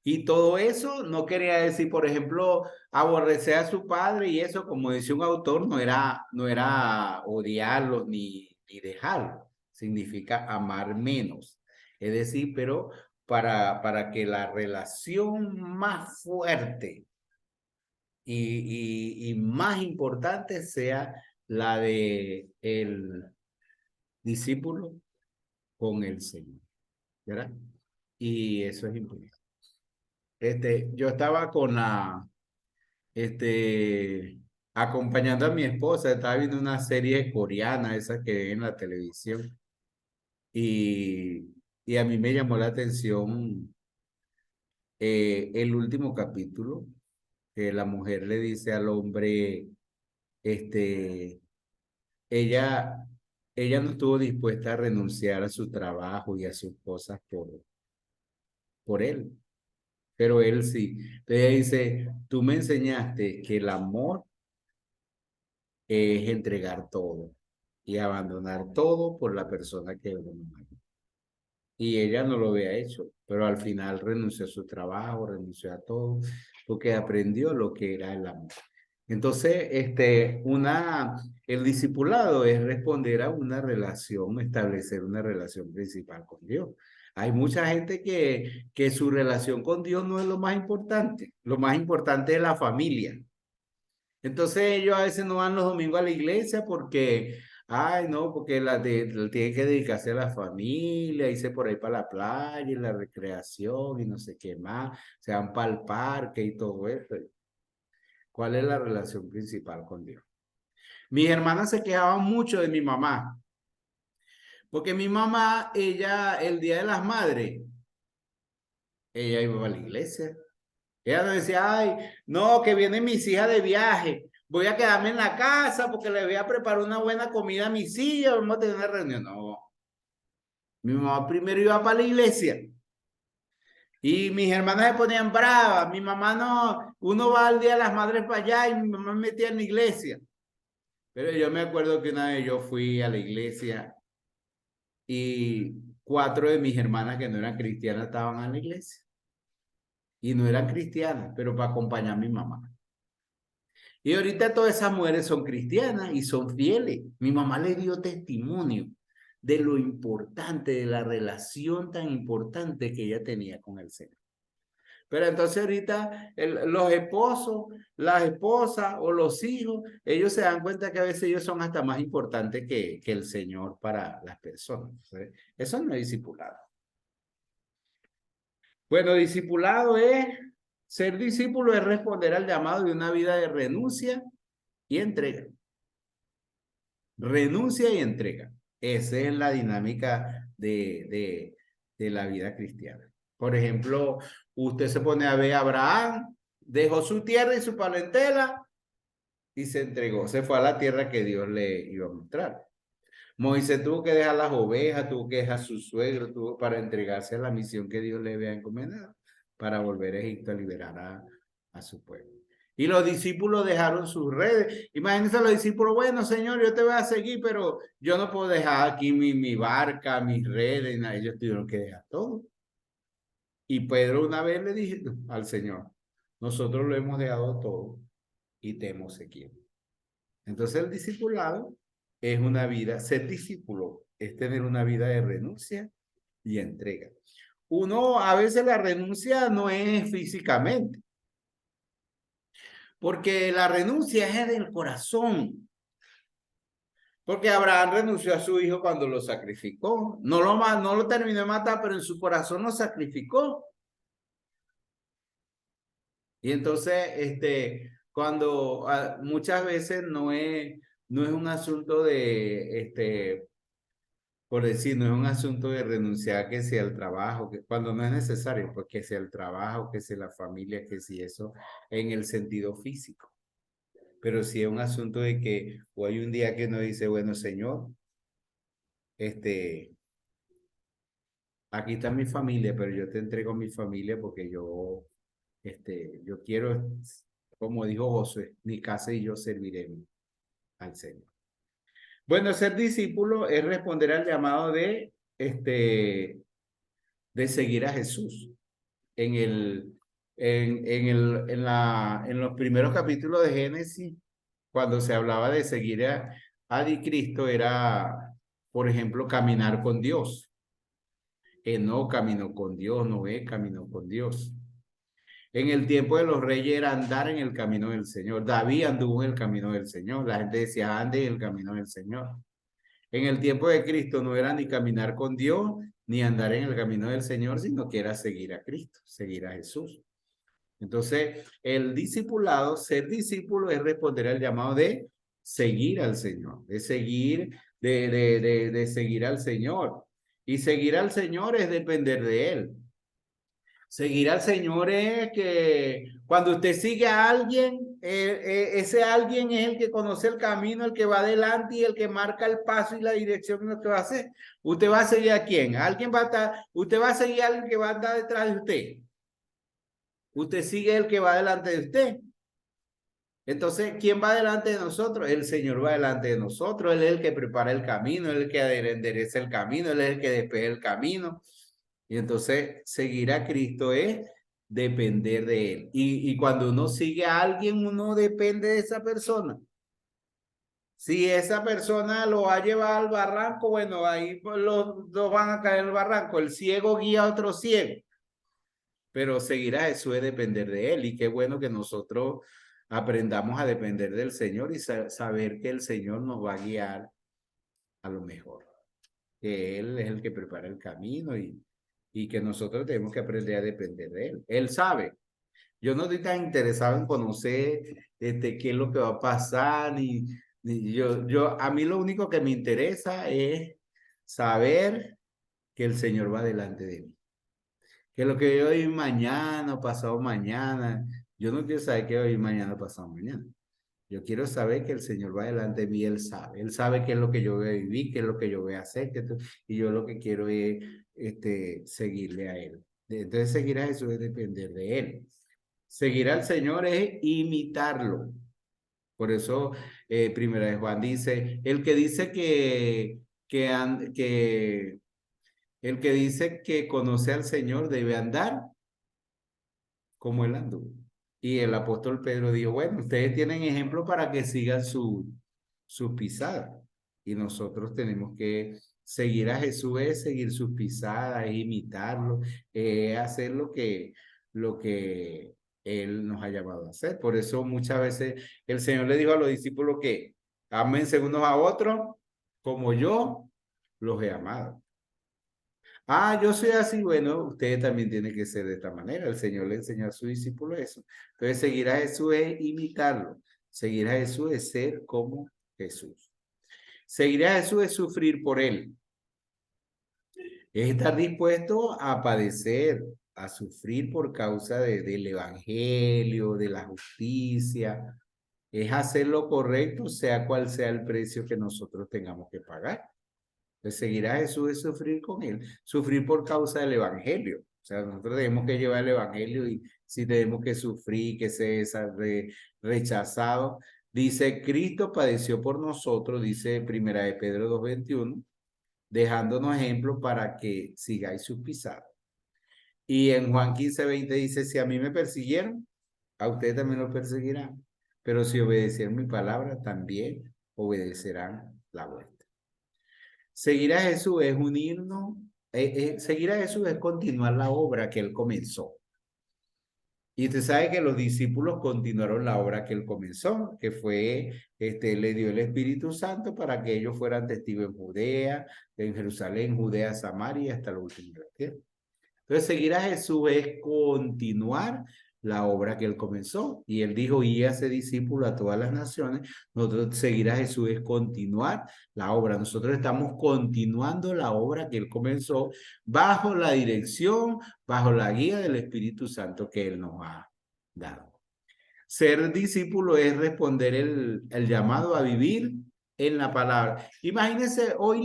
Y todo eso no quería decir, por ejemplo, aborrecer a su padre y eso, como dice un autor, no era odiarlo ni dejarlo. Significa amar menos. Es decir, pero para que la relación más fuerte y más importante sea la de el discípulo con el Señor, ¿verdad? Y eso es importante. Yo estaba con acompañando a mi esposa, estaba viendo una serie coreana, esa que ven en la televisión, y, y a mí me llamó la atención el último capítulo, que la mujer le dice al hombre, este, ella, ella no estuvo dispuesta a renunciar a su trabajo y a sus cosas por él, pero él sí. Entonces ella dice, tú me enseñaste que el amor es entregar todo y abandonar todo por la persona que uno ama. Y ella no lo había hecho, pero al final renunció a su trabajo, renunció a todo, porque aprendió lo que era el amor. Entonces, el discipulado es responder a una relación, establecer una relación principal con Dios. Hay mucha gente que su relación con Dios no es lo más importante es la familia. Entonces ellos a veces no van los domingos a la iglesia porque, ay, no, porque tiene que dedicarse a la familia, irse por ahí para la playa y la recreación y no sé qué más, se van para el parque y todo eso. ¿Cuál es la relación principal con Dios? Mis hermanas se quejaban mucho de mi mamá, porque mi mamá, ella, el Día de las Madres, ella iba a la iglesia. Ella nos decía, ay, no, que vienen mis hijas de viaje. Voy a quedarme en la casa porque le voy a preparar una buena comida a mis hijas. Vamos a tener una reunión. No, mi mamá primero iba para la iglesia. Y mis hermanas se ponían bravas. Mi mamá no, uno va al Día de las Madres para allá y mi mamá me metía en la iglesia. Pero yo me acuerdo que una vez yo fui a la iglesia y 4 de mis hermanas que no eran cristianas estaban en la iglesia. Y no eran cristianas, pero para acompañar a mi mamá. Y ahorita todas esas mujeres son cristianas y son fieles. Mi mamá le dio testimonio de lo importante, de la relación tan importante que ella tenía con el Señor. Pero entonces ahorita los esposos, las esposas o los hijos, ellos se dan cuenta que a veces ellos son hasta más importantes que el Señor para las personas. Eso no es discipulado. Bueno, ser discípulo es responder al llamado de una vida de renuncia y entrega. Renuncia y entrega. Esa es la dinámica de la vida cristiana. Por ejemplo, usted se pone a ver a Abraham, dejó su tierra y su parentela y se entregó. Se fue a la tierra que Dios le iba a mostrar. Moisés tuvo que dejar las ovejas, tuvo que dejar su suegro, tuvo para entregarse a la misión que Dios le había encomendado, para volver a Egipto a liberar a su pueblo. Y los discípulos dejaron sus redes. Imagínense los discípulos, bueno, Señor, yo te voy a seguir, pero yo no puedo dejar aquí mi barca, mis redes, nada. Ellos tuvieron que dejar todo. Y Pedro una vez le dijo al Señor, nosotros lo hemos dejado todo y te hemos seguido. Entonces el discipulado es una vida, ser discípulo es tener una vida de renuncia y entrega. Uno, a veces la renuncia no es físicamente, porque la renuncia es del corazón. Porque Abraham renunció a su hijo cuando lo sacrificó. No lo terminó de matar, pero en su corazón lo sacrificó. Y entonces, cuando muchas veces no es un asunto por decir, no es un asunto de renunciar que sea el trabajo, que cuando no es necesario, pues que sea el trabajo, que sea la familia, que sea eso, en el sentido físico. Pero sí es un asunto de que o hay un día que uno dice, bueno, Señor, aquí está mi familia, pero yo te entrego mi familia porque yo Yo quiero, como dijo Josué, mi casa y yo serviremos al Señor. Bueno, ser discípulo es responder al llamado de seguir a Jesús. En los primeros capítulos de Génesis, cuando se hablaba de seguir a Cristo, era, por ejemplo, caminar con Dios. Enoc caminó con Dios, Noé caminó con Dios. En el tiempo de los reyes era andar en el camino del Señor. David anduvo en el camino del Señor. La gente decía, ande en el camino del Señor. En el tiempo de Cristo no era ni caminar con Dios, ni andar en el camino del Señor, sino que era seguir a Cristo, seguir a Jesús. Entonces, el discipulado, ser discípulo es responder al llamado de seguir al Señor, de seguir, de seguir al Señor. Y seguir al Señor es depender de Él. Seguir al Señor es que cuando usted sigue a alguien, ese alguien es el que conoce el camino, el que va adelante y el que marca el paso y la dirección de lo que va a hacer. ¿Usted va a seguir a quién? ¿Alguien va a estar, usted va a seguir a alguien que va a andar detrás de usted? Usted sigue el que va delante de usted. Entonces, ¿quién va delante de nosotros? El Señor va delante de nosotros. Él es el que prepara el camino, Él es el que endereza el camino, Él es el que despeja el camino. Y entonces, seguir a Cristo es depender de Él. Y cuando uno sigue a alguien, uno depende de esa persona. Si esa persona lo va a llevar al barranco, bueno, ahí los dos van a caer en el barranco. El ciego guía a otro ciego. Pero seguir a Jesús es depender de Él. Y qué bueno que nosotros aprendamos a depender del Señor y saber que el Señor nos va a guiar a lo mejor. Que Él es el que prepara el camino y que nosotros tenemos que aprender a depender de Él. Él sabe. Yo no estoy tan interesado en conocer qué es lo que va a pasar, a mí lo único que me interesa es saber que el Señor va delante de mí. Que lo que yo hoy mañana, pasado mañana, yo no quiero saber qué hoy mañana, pasado mañana. Yo quiero saber que el Señor va delante de mí, Él sabe qué es lo que yo voy a vivir, qué es lo que yo voy a hacer, y yo lo que quiero es seguirle a Él. Entonces seguir a Jesús es depender de Él. Seguir al Señor es imitarlo. Por eso, Primera de Juan dice, el que dice el que dice que conoce al Señor debe andar como Él anduvo. Y el apóstol Pedro dijo, bueno, ustedes tienen ejemplo para que sigan sus pisadas. Y nosotros tenemos que seguir a Jesús, es seguir sus pisadas, es imitarlo, hacer lo que Él nos ha llamado a hacer. Por eso muchas veces el Señor le dijo a los discípulos que ámense unos a otros como yo los he amado. Ah, yo soy así, bueno, ustedes también tienen que ser de esta manera. El Señor le enseñó a su discípulo eso. Entonces, seguir a Jesús es imitarlo. Seguir a Jesús es ser como Jesús. Seguir a Jesús es sufrir por Él. Es estar dispuesto a padecer, a sufrir por causa del Evangelio, de la justicia. Es hacer lo correcto, sea cual sea el precio que nosotros tengamos que pagar. Entonces, seguir a Jesús es sufrir con Él, sufrir por causa del Evangelio. O sea, nosotros tenemos que llevar el Evangelio y si tenemos que sufrir, que sea rechazado. Dice, Cristo padeció por nosotros, dice Primera de Pedro 2:21, dejándonos ejemplo para que sigáis sus pisadas. Y en Juan 15:20 dice, si a mí me persiguieron, a ustedes también los perseguirán. Pero si obedecieron mi palabra, también obedecerán la vuestra. Seguir a Jesús es unirnos, seguir a Jesús es continuar la obra que Él comenzó. Y usted sabe que los discípulos continuaron la obra que Él comenzó, que fue, le dio el Espíritu Santo para que ellos fueran testigos en Judea, en Jerusalén, Judea, Samaria, hasta lo último de la tierra. Entonces, seguir a Jesús es continuar la obra que Él comenzó. Y Él dijo, y hace discípulo a todas las naciones. Nosotros seguir a Jesús es continuar la obra. Nosotros estamos continuando la obra que Él comenzó bajo la dirección, bajo la guía del Espíritu Santo que Él nos ha dado. Ser discípulo es responder el llamado a vivir en la palabra. Imagínense, hoy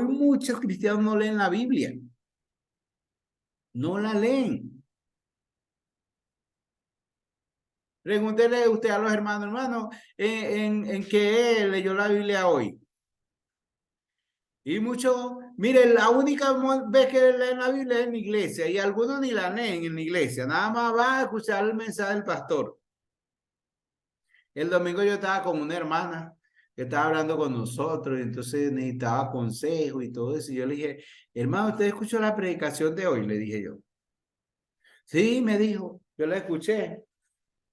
muchos cristianos no leen la Biblia. No la leen. Pregúntele usted a los hermanos, ¿en qué leyó la Biblia hoy? Y muchos, mire, la única vez que leen la Biblia es en la iglesia y algunos ni la leen en la iglesia, nada más van a escuchar el mensaje del pastor. El domingo yo estaba con una hermana que estaba hablando con nosotros y entonces necesitaba consejo y todo eso. Y yo le dije, hermano, ¿usted escuchó la predicación de hoy? Le dije yo. Sí, me dijo, yo la escuché.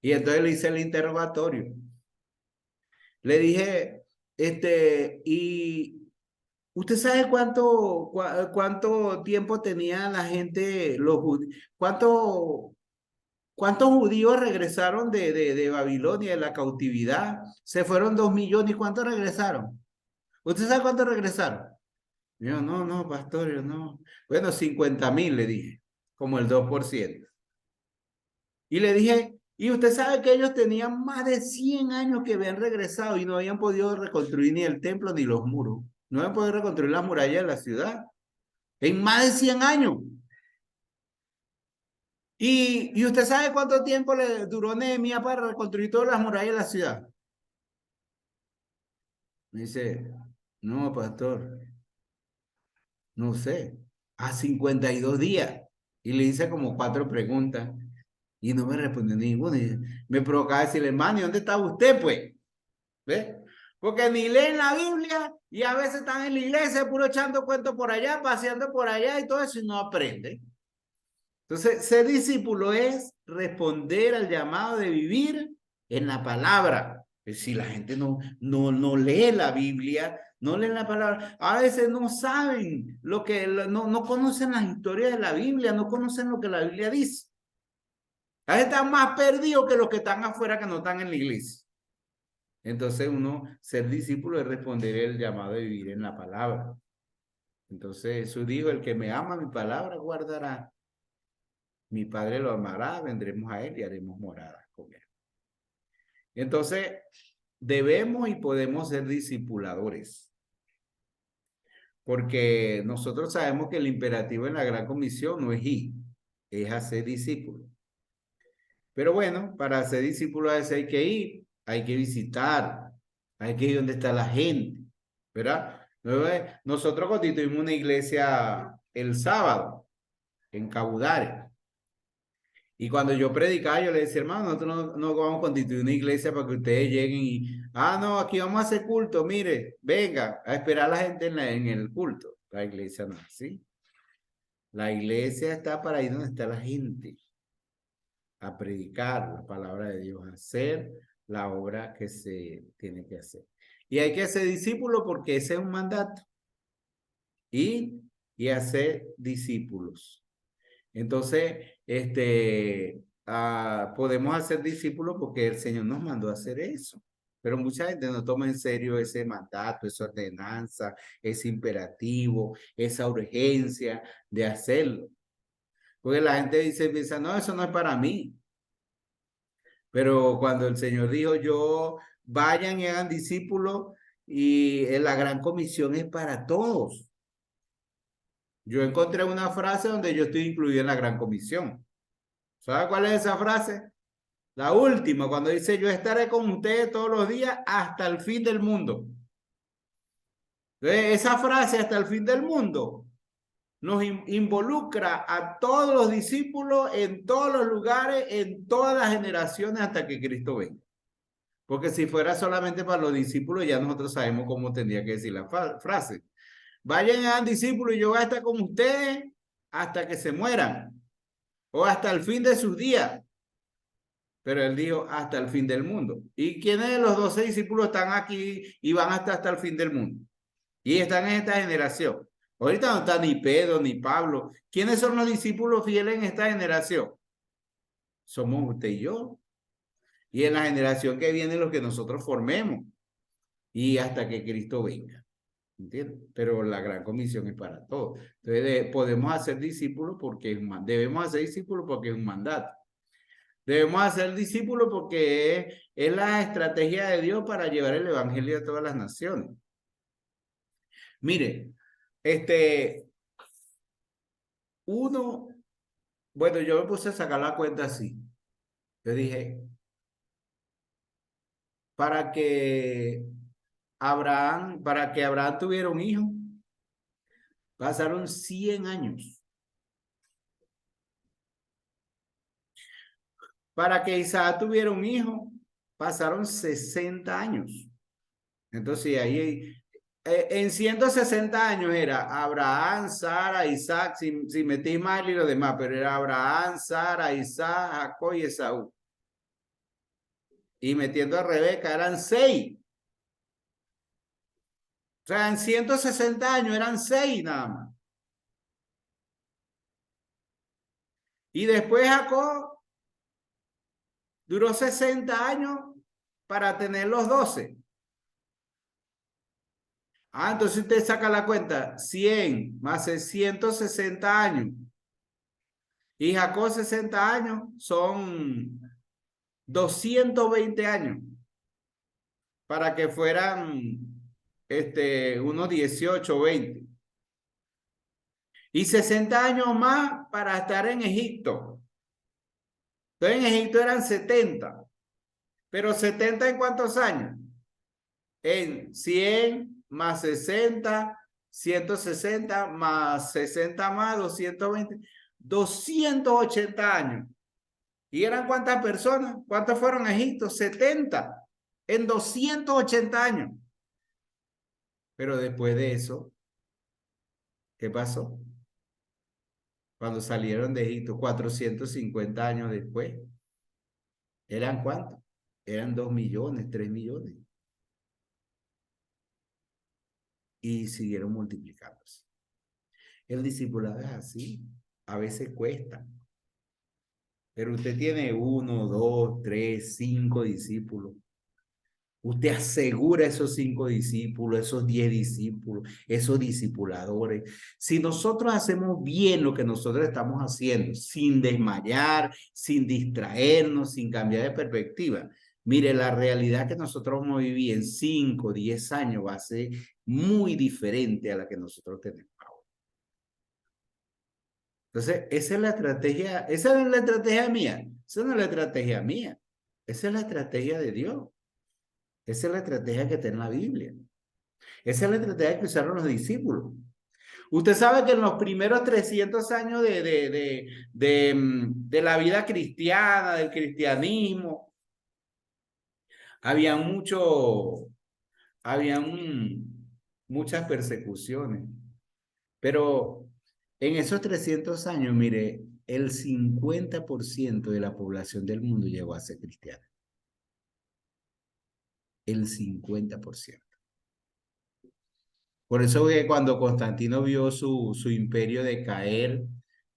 Y entonces le hice el interrogatorio. Le dije, y ¿usted sabe cuánto tiempo tenía la gente, cuántos judíos regresaron de Babilonia, de la cautividad? Se fueron 2 millones. ¿Y cuántos regresaron? ¿Usted sabe cuántos regresaron? Yo, no, pastor, yo no. Bueno, 50,000 le dije, como el 2%. Y le dije, y usted sabe que ellos tenían más de 100 años que habían regresado y no habían podido reconstruir ni el templo ni los muros. No habían podido reconstruir las murallas de la ciudad. En más de 100 años. ¿Y usted sabe cuánto tiempo le duró Nehemías para reconstruir todas las murallas de la ciudad? Me dice, no, pastor, no sé. A 52 días. Y le hice como 4 preguntas y no me respondió ninguna. Y me provocaba decirle, hermano, ¿y dónde está usted, pues? ¿Ve? Porque ni leen la Biblia y a veces están en la iglesia puro echando cuentos por allá, paseando por allá y todo eso y no aprenden. Entonces, ser discípulo es responder al llamado de vivir en la palabra. Si la gente no lee la Biblia, no leen la palabra, a veces no saben no conocen las historias de la Biblia, no conocen lo que la Biblia dice. A veces están más perdidos que los que están afuera que no están en la iglesia. Entonces, ser discípulo es responder el llamado de vivir en la palabra. Entonces, Jesús dijo, el que me ama mi palabra guardará. Mi Padre lo amará, vendremos a él y haremos moradas con él. Entonces, debemos y podemos ser discipuladores. Porque nosotros sabemos que el imperativo en la gran comisión no es ir, es hacer discípulos. Pero bueno, para ser discípulos a veces hay que ir, hay que visitar, hay que ir donde está la gente, ¿verdad? Nosotros constituimos una iglesia el sábado en Cabudare. Y cuando yo predicaba, yo le decía, hermano, nosotros no vamos a constituir una iglesia para que ustedes lleguen no, aquí vamos a hacer culto, mire, venga a esperar a la gente en el culto. La iglesia no es así. La iglesia está para ir donde está la gente, a predicar la palabra de Dios, a hacer la obra que se tiene que hacer. Y hay que ser discípulo porque ese es un mandato. Y hacer discípulos. Entonces, podemos hacer discípulos porque el Señor nos mandó a hacer eso. Pero mucha gente no toma en serio ese mandato, esa ordenanza, ese imperativo, esa urgencia de hacerlo. Porque la gente piensa, no, eso no es para mí. Pero cuando el Señor dijo, vayan y hagan discípulos, y la gran comisión es para todos. Yo encontré una frase donde yo estoy incluido en la gran comisión. ¿Sabe cuál es esa frase? La última, cuando dice, yo estaré con ustedes todos los días hasta el fin del mundo. Entonces, esa frase, hasta el fin del mundo, nos involucra a todos los discípulos en todos los lugares, en todas las generaciones hasta que Cristo venga. Porque si fuera solamente para los discípulos, ya nosotros sabemos cómo tendría que decir la frase. Vayan a discípulos y yo voy a estar con ustedes hasta que se mueran o hasta el fin de sus días. Pero él dijo hasta el fin del mundo. ¿Y quiénes de los 12 discípulos están aquí y van hasta el fin del mundo? Y están en esta generación. Ahorita no está ni Pedro ni Pablo. ¿Quiénes son los discípulos fieles en esta generación? Somos usted y yo. Y en la generación que viene los que nosotros formemos. Y hasta que Cristo venga. ¿Entiendes? Pero la gran comisión es para todos. Entonces podemos hacer discípulos porque debemos hacer discípulos porque es un mandato. Debemos hacer discípulos porque es la estrategia de Dios para llevar el evangelio a todas las naciones. Mire, bueno, yo me puse a sacar la cuenta así. Yo dije, para que Abraham tuviera un hijo, pasaron 100 años. Para que Isaac tuviera un hijo, pasaron 60 años. Entonces ahí, en 160 años era Abraham, Sara, Isaac, sin meter Ismael y lo demás, pero era Abraham, Sara, Isaac, Jacob y Esaú. Y metiendo a Rebeca eran 6. O sea, en 160 años eran 6 nada más. Y después Jacob duró 60 años para tener los 12. Entonces usted saca la cuenta, 100 más 160 años. Y Jacob 60 años son 220 años. Para que fueran unos 18 o 20. Y 60 años más para estar en Egipto. Entonces en Egipto eran 70. Pero 70 ¿en cuántos años? En 100 más 60, 160 más 60 más 220, 280 años. ¿Y eran cuántas personas? ¿Cuántos fueron a Egipto? 70 en 280 años. Pero después de eso, ¿qué pasó? Cuando salieron de Egipto, 450 años después, ¿eran cuántos? Eran 2 millones, 3 millones. Y siguieron multiplicándose. El discipulado es así. A veces cuesta. Pero usted tiene 1, 2, 3, 5 discípulos. Usted asegura esos 5 discípulos, esos 10 discípulos, esos discipuladores. Si nosotros hacemos bien lo que nosotros estamos haciendo, sin desmayar, sin distraernos, sin cambiar de perspectiva, mire, la realidad que nosotros vamos a vivir en 5, 10 años va a ser muy diferente a la que nosotros tenemos ahora. Entonces, esa es la estrategia, esa no es la estrategia mía, esa no es la estrategia mía, esa es la estrategia de Dios. Esa es la estrategia que está en la Biblia. Esa es la estrategia que usaron los discípulos. Usted sabe que en los primeros 300 años de la vida cristiana, del cristianismo, habían muchas persecuciones. Pero en esos 300 años, mire, el 50% de la población del mundo llegó a ser cristiana. El 50%. Por eso que cuando Constantino vio su imperio decaer,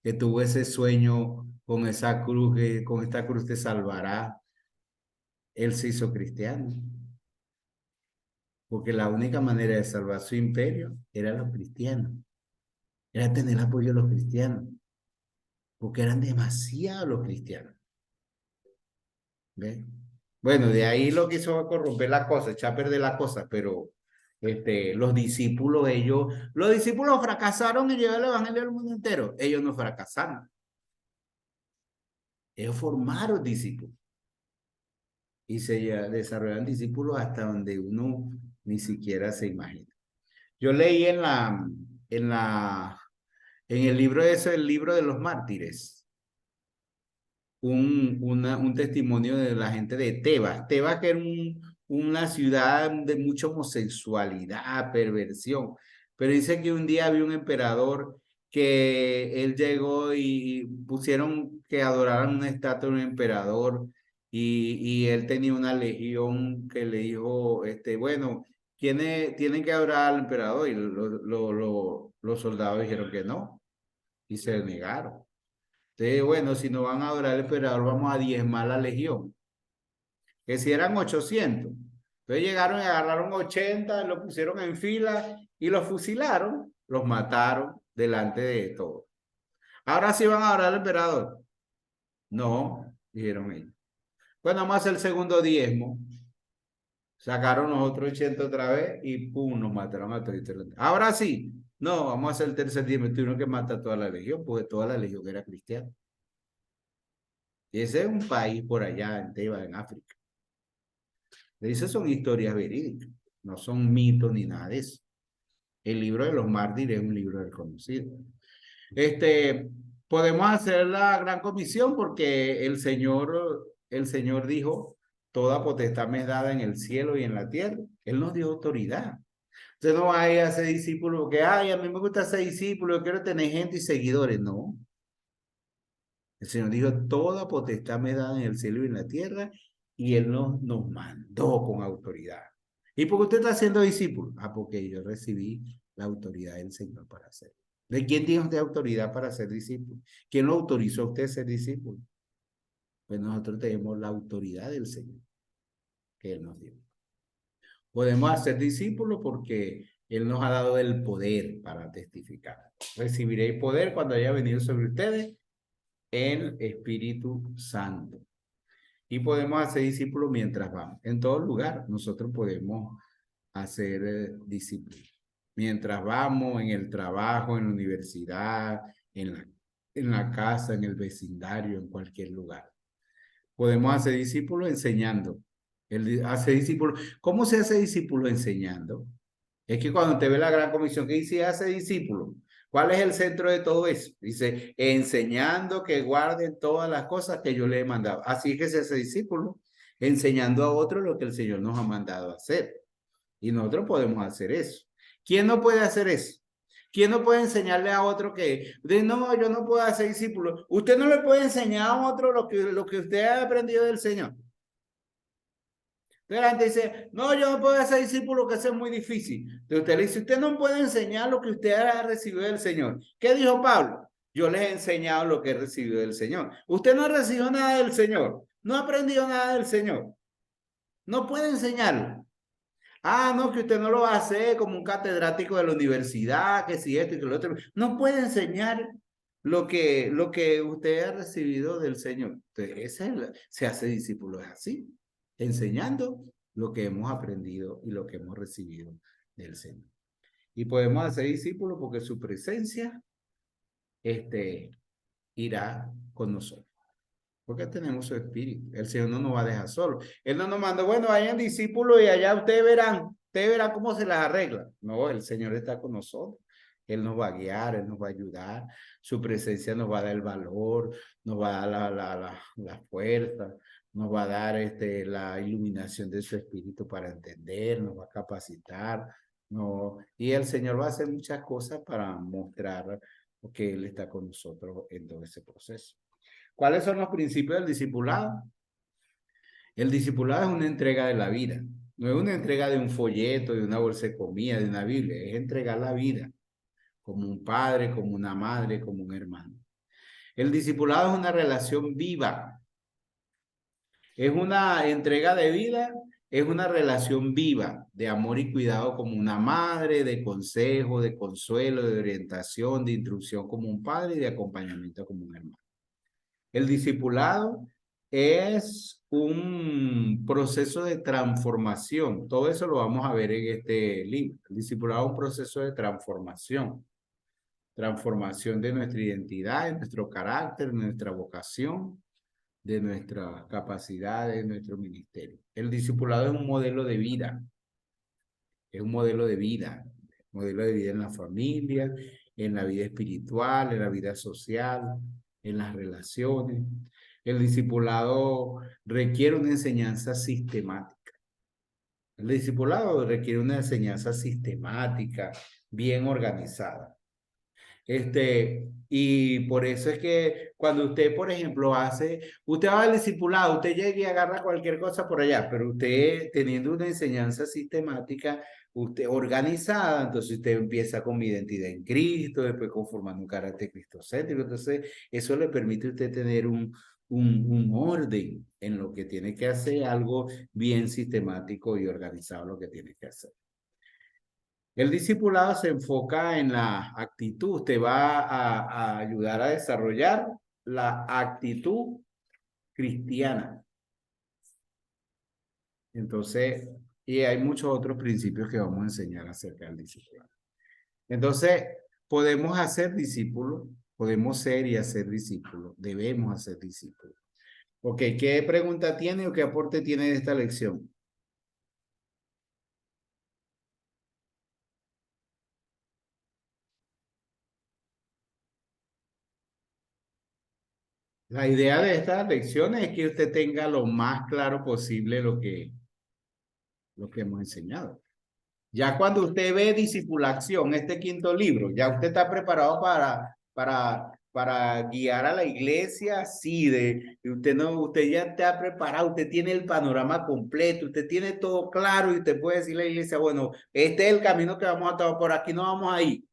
que tuvo ese sueño con esa cruz, que con esta cruz te salvará, él se hizo cristiano. Porque la única manera de salvar su imperio era los cristianos. Era tener el apoyo de los cristianos. Porque eran demasiados los cristianos. ¿Ves? Bueno, de ahí lo que hizo fue corromper la cosa, echar a perder la cosa, pero los discípulos fracasaron en llevar el evangelio al mundo entero. Ellos no fracasaron. Ellos formaron discípulos. Y se desarrollaron discípulos hasta donde uno ni siquiera se imagina. Yo leí en el libro el libro de los mártires, un testimonio de la gente de Tebas. Tebas, que era una ciudad de mucha homosexualidad, perversión. Pero dice que un día había un emperador que él llegó y pusieron que adoraran una estatua de un emperador y él tenía una legión que le dijo, bueno, ¿quiénes tienen que adorar al emperador? Y los soldados dijeron que no y se negaron. Entonces, bueno, si no van a adorar al emperador, vamos a diezmar la legión. Que si eran 800. Entonces llegaron y agarraron 80, los pusieron en fila y los fusilaron, los mataron delante de todos. Ahora sí van a adorar al emperador. No, dijeron ellos. Bueno, vamos a hacer el segundo diezmo. Sacaron los otros 80 otra vez y pum, nos mataron a todos. Ahora sí. No, vamos a hacer el tercer diezmo. Tuvieron que matar a toda la legión, porque toda la legión era cristiana. Y ese es un país por allá en Tebas, en África. Esas son historias verídicas, no son mitos ni nada de eso. El libro de los mártires es un libro reconocido. Podemos hacer la gran comisión porque el Señor dijo, toda potestad me es dada en el cielo y en la tierra. Él nos dio autoridad. Usted no vaya a ser discípulo porque, ay, a mí me gusta ser discípulo, yo quiero tener gente y seguidores. No. El Señor dijo, toda potestad me es dada en el cielo y en la tierra, y Él nos mandó con autoridad. ¿Y por qué usted está siendo discípulo? Ah, porque yo recibí la autoridad del Señor para hacerlo. ¿De quién tiene usted autoridad para ser discípulo? ¿Quién lo autorizó a usted a ser discípulo? Pues nosotros tenemos la autoridad del Señor que Él nos dio. Podemos hacer discípulos porque Él nos ha dado el poder para testificar. Recibiréis poder cuando haya venido sobre ustedes el Espíritu Santo. Y podemos hacer discípulos mientras vamos. En todo lugar nosotros podemos hacer discípulos. Mientras vamos en el trabajo, en la universidad, en la casa, en el vecindario, en cualquier lugar. Podemos hacer discípulos enseñando. Hace discípulos. ¿Cómo se hace discípulo enseñando? Es que cuando te ve la gran comisión que dice hace discípulo, ¿cuál es el centro de todo eso? Dice, enseñando que guarden todas las cosas que yo les he mandado. Así es que se hace discípulo, enseñando a otros lo que el Señor nos ha mandado a hacer. Y nosotros podemos hacer eso. ¿Quién no puede hacer eso? ¿Quién no puede enseñarle a otro que, no, yo no puedo hacer discípulo? Usted no le puede enseñar a otro lo que usted ha aprendido del Señor. Entonces la gente dice, no, yo no puedo hacer discípulo, que eso es muy difícil. Entonces usted le dice, usted no puede enseñar lo que usted ha recibido del Señor. ¿Qué dijo Pablo? Yo les he enseñado lo que he recibido del Señor. Usted no recibió nada del Señor. No ha aprendido nada del Señor. No puede enseñarlo. Ah, no, que usted no lo va a hacer como un catedrático de la universidad, que si esto y que lo otro. No puede enseñar lo que usted ha recibido del Señor. Entonces, se hace discípulo, es así, enseñando lo que hemos aprendido y lo que hemos recibido del Señor. Y podemos hacer discípulos porque su presencia irá con nosotros. Porque tenemos su espíritu. El Señor no nos va a dejar solo. Él no nos manda, bueno, vayan discípulos y allá ustedes verán cómo se las arregla. No, el Señor está con nosotros. Él nos va a guiar, Él nos va a ayudar. Su presencia nos va a dar el valor, nos va a dar la fuerza, nos va a dar la iluminación de su espíritu para entender, nos va a capacitar. No, y el Señor va a hacer muchas cosas para mostrar que Él está con nosotros en todo ese proceso. ¿Cuáles son los principios del discipulado? El discipulado es una entrega de la vida. No es una entrega de un folleto, de una bolsa de comida, de una Biblia. Es entregar la vida como un padre, como una madre, como un hermano. El discipulado es una relación viva. Es una entrega de vida, es una relación viva de amor y cuidado como una madre, de consejo, de consuelo, de orientación, de instrucción como un padre y de acompañamiento como un hermano. El discipulado es un proceso de transformación. Todo eso lo vamos a ver en este libro. El discipulado es un proceso de transformación. Transformación de nuestra identidad, de nuestro carácter, de nuestra vocación, de nuestras capacidades, de nuestro ministerio. El discipulado es un modelo de vida. Es un modelo de vida. Modelo de vida en la familia, en la vida espiritual, en la vida social, en las relaciones. El discipulado requiere una enseñanza sistemática. El discipulado requiere una enseñanza sistemática, bien organizada. Y por eso es que cuando usted, por ejemplo, usted va al discipulado, usted llega y agarra cualquier cosa por allá, pero usted teniendo una enseñanza sistemática, usted organizada, entonces usted empieza con mi identidad en Cristo, después conformando un carácter cristocéntrico, entonces eso le permite a usted tener un orden en lo que tiene que hacer, algo bien sistemático y organizado lo que tiene que hacer. El discipulado se enfoca en la actitud, te va a ayudar a desarrollar la actitud cristiana. Entonces, y hay muchos otros principios que vamos a enseñar acerca del discipulado. Entonces, podemos hacer discípulos, podemos ser y hacer discípulos, debemos hacer discípulos. Ok, ¿qué pregunta tiene o qué aporte tiene de esta lección? La idea de estas lecciones es que usted tenga lo más claro posible lo que hemos enseñado. Ya cuando usted ve discipulación, este quinto libro, ya usted está preparado para guiar a la iglesia, sí, usted no, usted ya está preparado, usted tiene el panorama completo, usted tiene todo claro y usted puede decirle a la iglesia, bueno, este es el camino que vamos a tomar, por aquí no vamos a ir.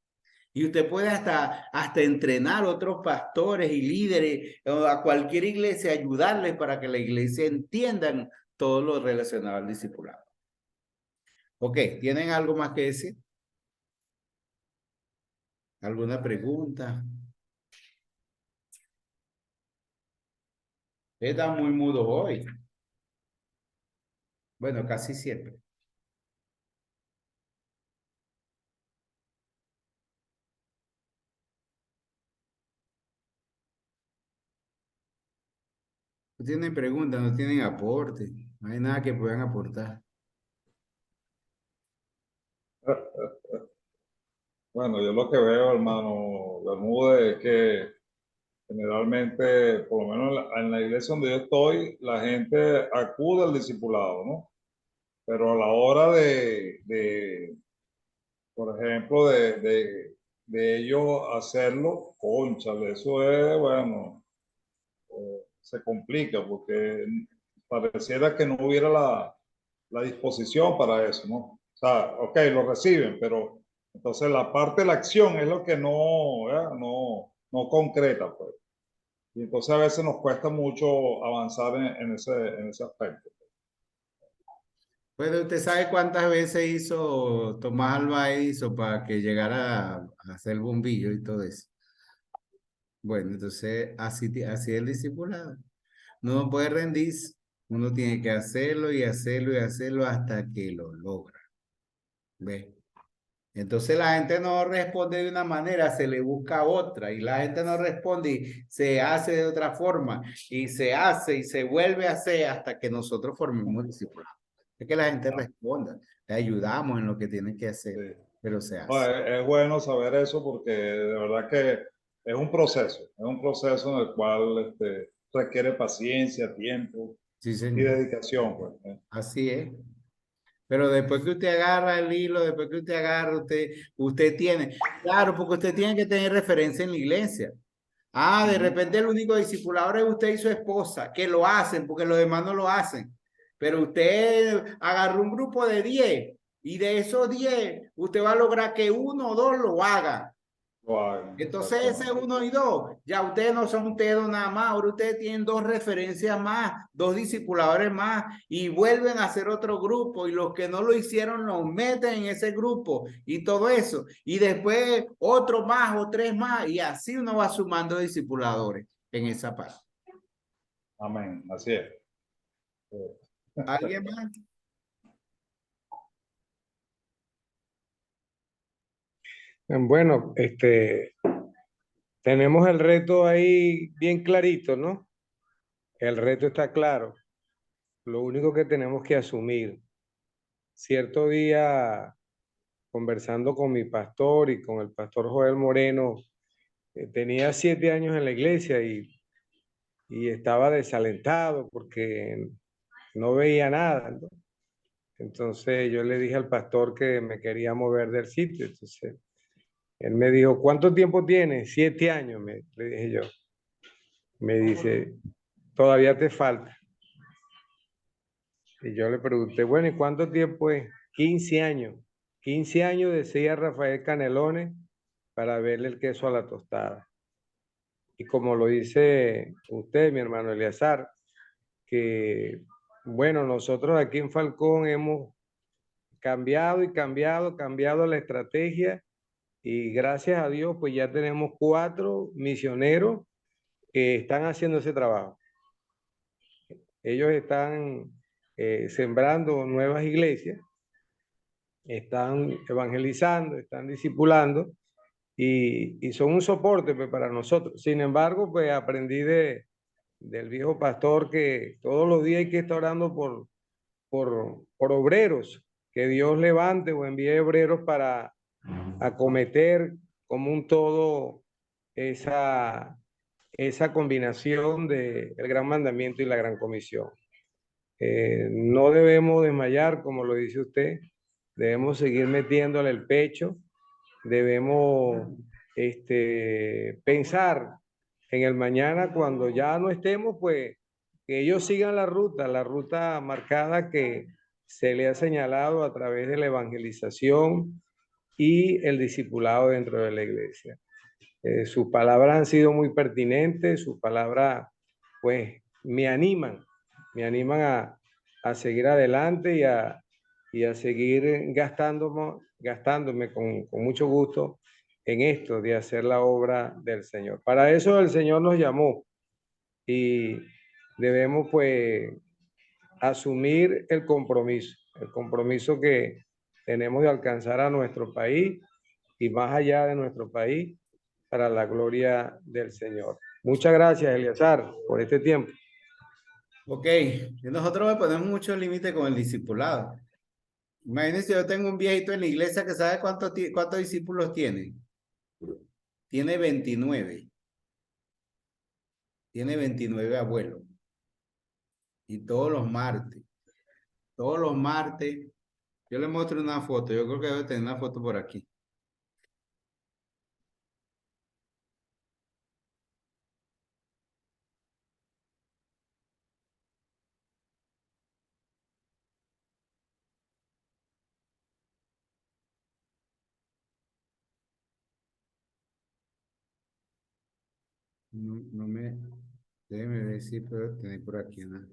Y usted puede hasta entrenar a otros pastores y líderes o a cualquier iglesia, ayudarles para que la iglesia entiendan todo lo relacionado al discipulado. Ok, ¿tienen algo más que decir? ¿Alguna pregunta? Está muy mudo hoy. Bueno, casi siempre. No tienen preguntas, no tienen aporte. No hay nada que puedan aportar. Bueno, yo lo que veo, hermano Bermúdez, es que generalmente, por lo menos en la iglesia donde yo estoy, la gente acude al discipulado, ¿no? Pero a la hora por ejemplo, de ellos hacerlo, cónchale, eso es, bueno, se complica porque pareciera que no hubiera la disposición para eso, ¿no? O sea, ok, lo reciben, pero entonces la parte de la acción es lo que no, ¿verdad? No concreta, pues. Y entonces a veces nos cuesta mucho avanzar en ese aspecto. Pues usted sabe cuántas veces hizo Tomás Alva hizo para que llegara a hacer el bombillo y todo eso. Bueno, entonces así es el discipulado. No puede rendirse. Uno tiene que hacerlo y hacerlo y hacerlo hasta que lo logra. ¿Ve? Entonces la gente no responde de una manera, se le busca otra y la gente no responde y se hace de otra forma y se hace y se vuelve a hacer hasta que nosotros formemos discipulados. Es que la gente responda, le ayudamos en lo que tiene que hacer, Sí. pero se No, hace. es bueno saber eso porque de verdad que es un proceso en el cual requiere paciencia, tiempo Sí, y señor. dedicación, pues, ¿eh? Así es. Pero después que usted agarra el hilo, después que usted agarra, usted tiene, claro, porque usted tiene que tener referencia en la iglesia. Ah, de repente el único discipulador es usted y su esposa, que lo hacen, porque los demás no lo hacen. Pero usted agarró un grupo de 10 y de esos 10 usted va a lograr que uno o dos lo hagan. Lo hagan, Entonces ese exactamente. uno y dos, ya ustedes no son ustedes dos nada más, ahora ustedes tienen dos referencias más, dos discipuladores más y vuelven a hacer otro grupo y los que no lo hicieron los meten en ese grupo y todo eso. Y después otro más o tres más y así uno va sumando discipuladores en esa parte. Amén, así es. ¿Alguien más? Bueno, tenemos el reto ahí bien clarito, ¿no? El reto está claro. Lo único que tenemos que asumir. Cierto día, conversando con mi pastor y con el pastor Joel Moreno, tenía 7 años en la iglesia y estaba desalentado porque no veía nada, ¿no? Entonces yo le dije al pastor que me quería mover del sitio. Entonces él me dijo, ¿cuánto tiempo tienes? 7 años, le dije yo. Me dice, todavía te falta. Y yo le pregunté, bueno, ¿y cuánto tiempo es? 15 años. 15 años decía Rafael Canelones para verle el queso a la tostada. Y como lo dice usted, mi hermano Eleazar, que bueno, nosotros aquí en Falcón hemos cambiado y cambiado la estrategia y gracias a Dios pues ya tenemos 4 misioneros que están haciendo ese trabajo. Ellos están sembrando nuevas iglesias, están evangelizando, están discipulando y son un soporte pues, para nosotros. Sin embargo, pues aprendí del viejo pastor que todos los días hay que estar orando por obreros, que Dios levante o envíe obreros para acometer como un todo esa esa combinación de el gran mandamiento y la gran comisión. No debemos desmayar, como lo dice usted, debemos seguir metiéndole el pecho, debemos pensar en el mañana cuando ya no estemos, pues que ellos sigan la ruta marcada que se le ha señalado a través de la evangelización y el discipulado dentro de la iglesia. Sus palabras han sido muy pertinentes, sus palabras pues me animan a seguir adelante y a seguir gastándome con mucho gusto en esto de hacer la obra del Señor. Para eso el Señor nos llamó y debemos pues asumir el compromiso que tenemos de alcanzar a nuestro país y más allá de nuestro país para la gloria del Señor. Muchas gracias, Eleazar, por este tiempo. Ok, nosotros ponemos mucho límite con el discipulado. Imagínense, yo tengo un viejito en la iglesia que sabe cuántos discípulos tiene. Tiene 29. Tiene 29 abuelos. Y todos los martes, yo le muestro una foto. Yo creo que debe tener una foto por aquí. Déjeme ver si puedo tener por aquí una.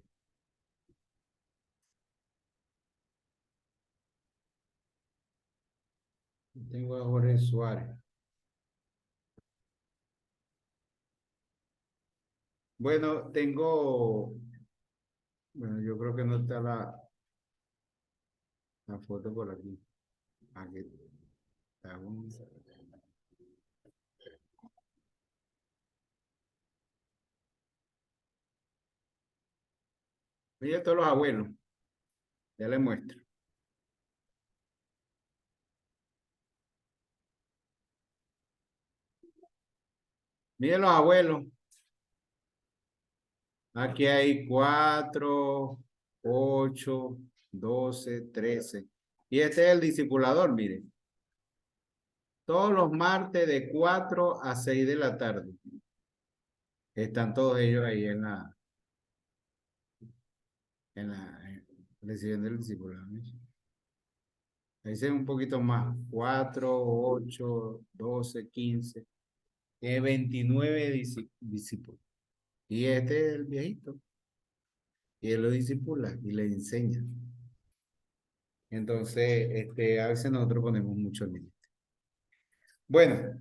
Tengo a Jorge Suárez. Bueno, yo creo que no está la foto por aquí. Aquí está. Mira todos los abuelos. Ya les muestro. Miren los abuelos. Aquí hay 4, 8, 12, 13. Y este es el discipulador, miren. Todos los martes de 4 a 6 de la tarde. Están todos ellos ahí recibiendo el discipulado. Ahí se ve un poquito más. 4, 8, 12, 15. 29 discípulos. Y este es el viejito. Y él lo discipula y le enseña. Entonces, a veces nosotros ponemos mucho límite. Bueno,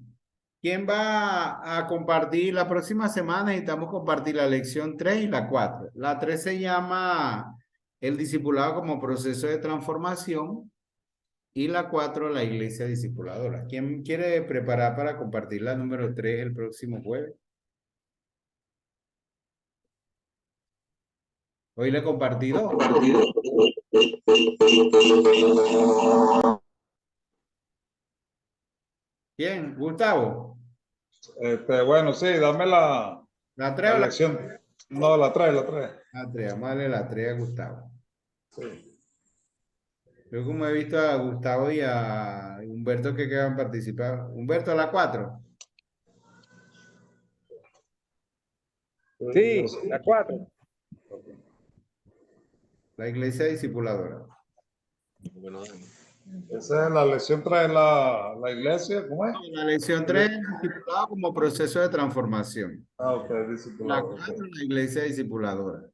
¿quién va a compartir? La próxima semana necesitamos compartir la lección 3 y la 4. La 3 se llama el discipulado como proceso de transformación y la 4 la iglesia discipuladora. ¿Quién quiere preparar para compartir la número 3 el próximo jueves? Hoy le he compartido. Bien, Gustavo. Bueno, sí, dame ¿La 3 o la la lección. No, la trae. La 3, vamos a darle la 3 a Gustavo. Sí. Yo como he visto a Gustavo y a Humberto que quedan participar. Humberto, la 4. Sí, la 4. La iglesia discipuladora. Esa es la lección 3, la iglesia, ¿cómo es? La lección 3, discipulado como proceso de transformación. Ok, La discipulado. 4, Okay. la iglesia discipuladora.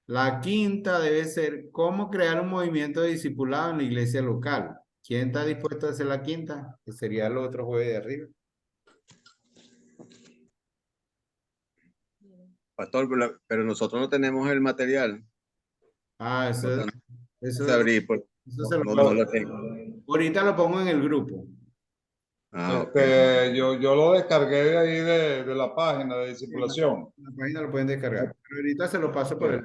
La quinta debe ser cómo crear un movimiento de discipulado en la iglesia local. ¿Quién está dispuesto a hacer la quinta? Que sería el otro jueves de arriba. Pastor, pero nosotros no tenemos el material. Ah, eso Se abrí, pues, eso se lo no pongo. lo tengo. Ahorita lo pongo en el grupo. Ok. Yo lo descargué de ahí de la página de discipulación. La página lo pueden descargar. Pero ahorita se lo paso por el.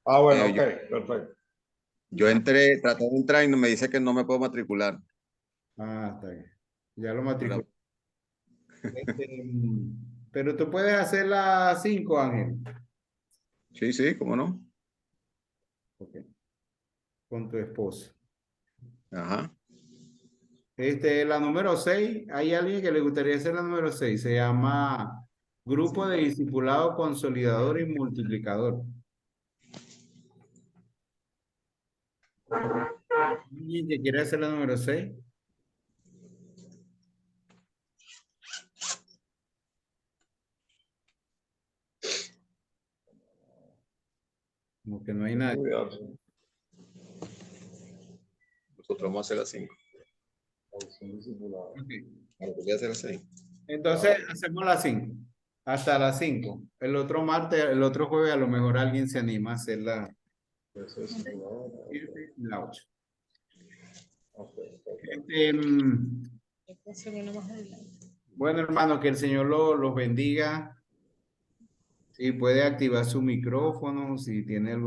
Bueno, yo, perfecto. yo traté de entrar y me dice que no me puedo matricular. Ah, está bien. Ya lo matriculé. Pero tú puedes hacer las 5, Ángel. Sí, sí, cómo no. Ok. Con tu esposa. Ajá. La número 6, hay alguien que le gustaría hacer la número 6. Se llama Grupo de Discipulado Consolidador y Multiplicador. ¿Alguien que quiere hacer la número 6? Como que no hay nadie. Nosotros vamos a hacer las 5. Ok. Ahora, ¿tú quieres hacer las 6? Entonces hacemos las 5. Hasta las 5. El otro martes, el otro jueves, a lo mejor alguien se anima a hacer la 7 y la 8. Bueno, hermano, que el Señor los bendiga. Si puede activar su micrófono, si tiene algo.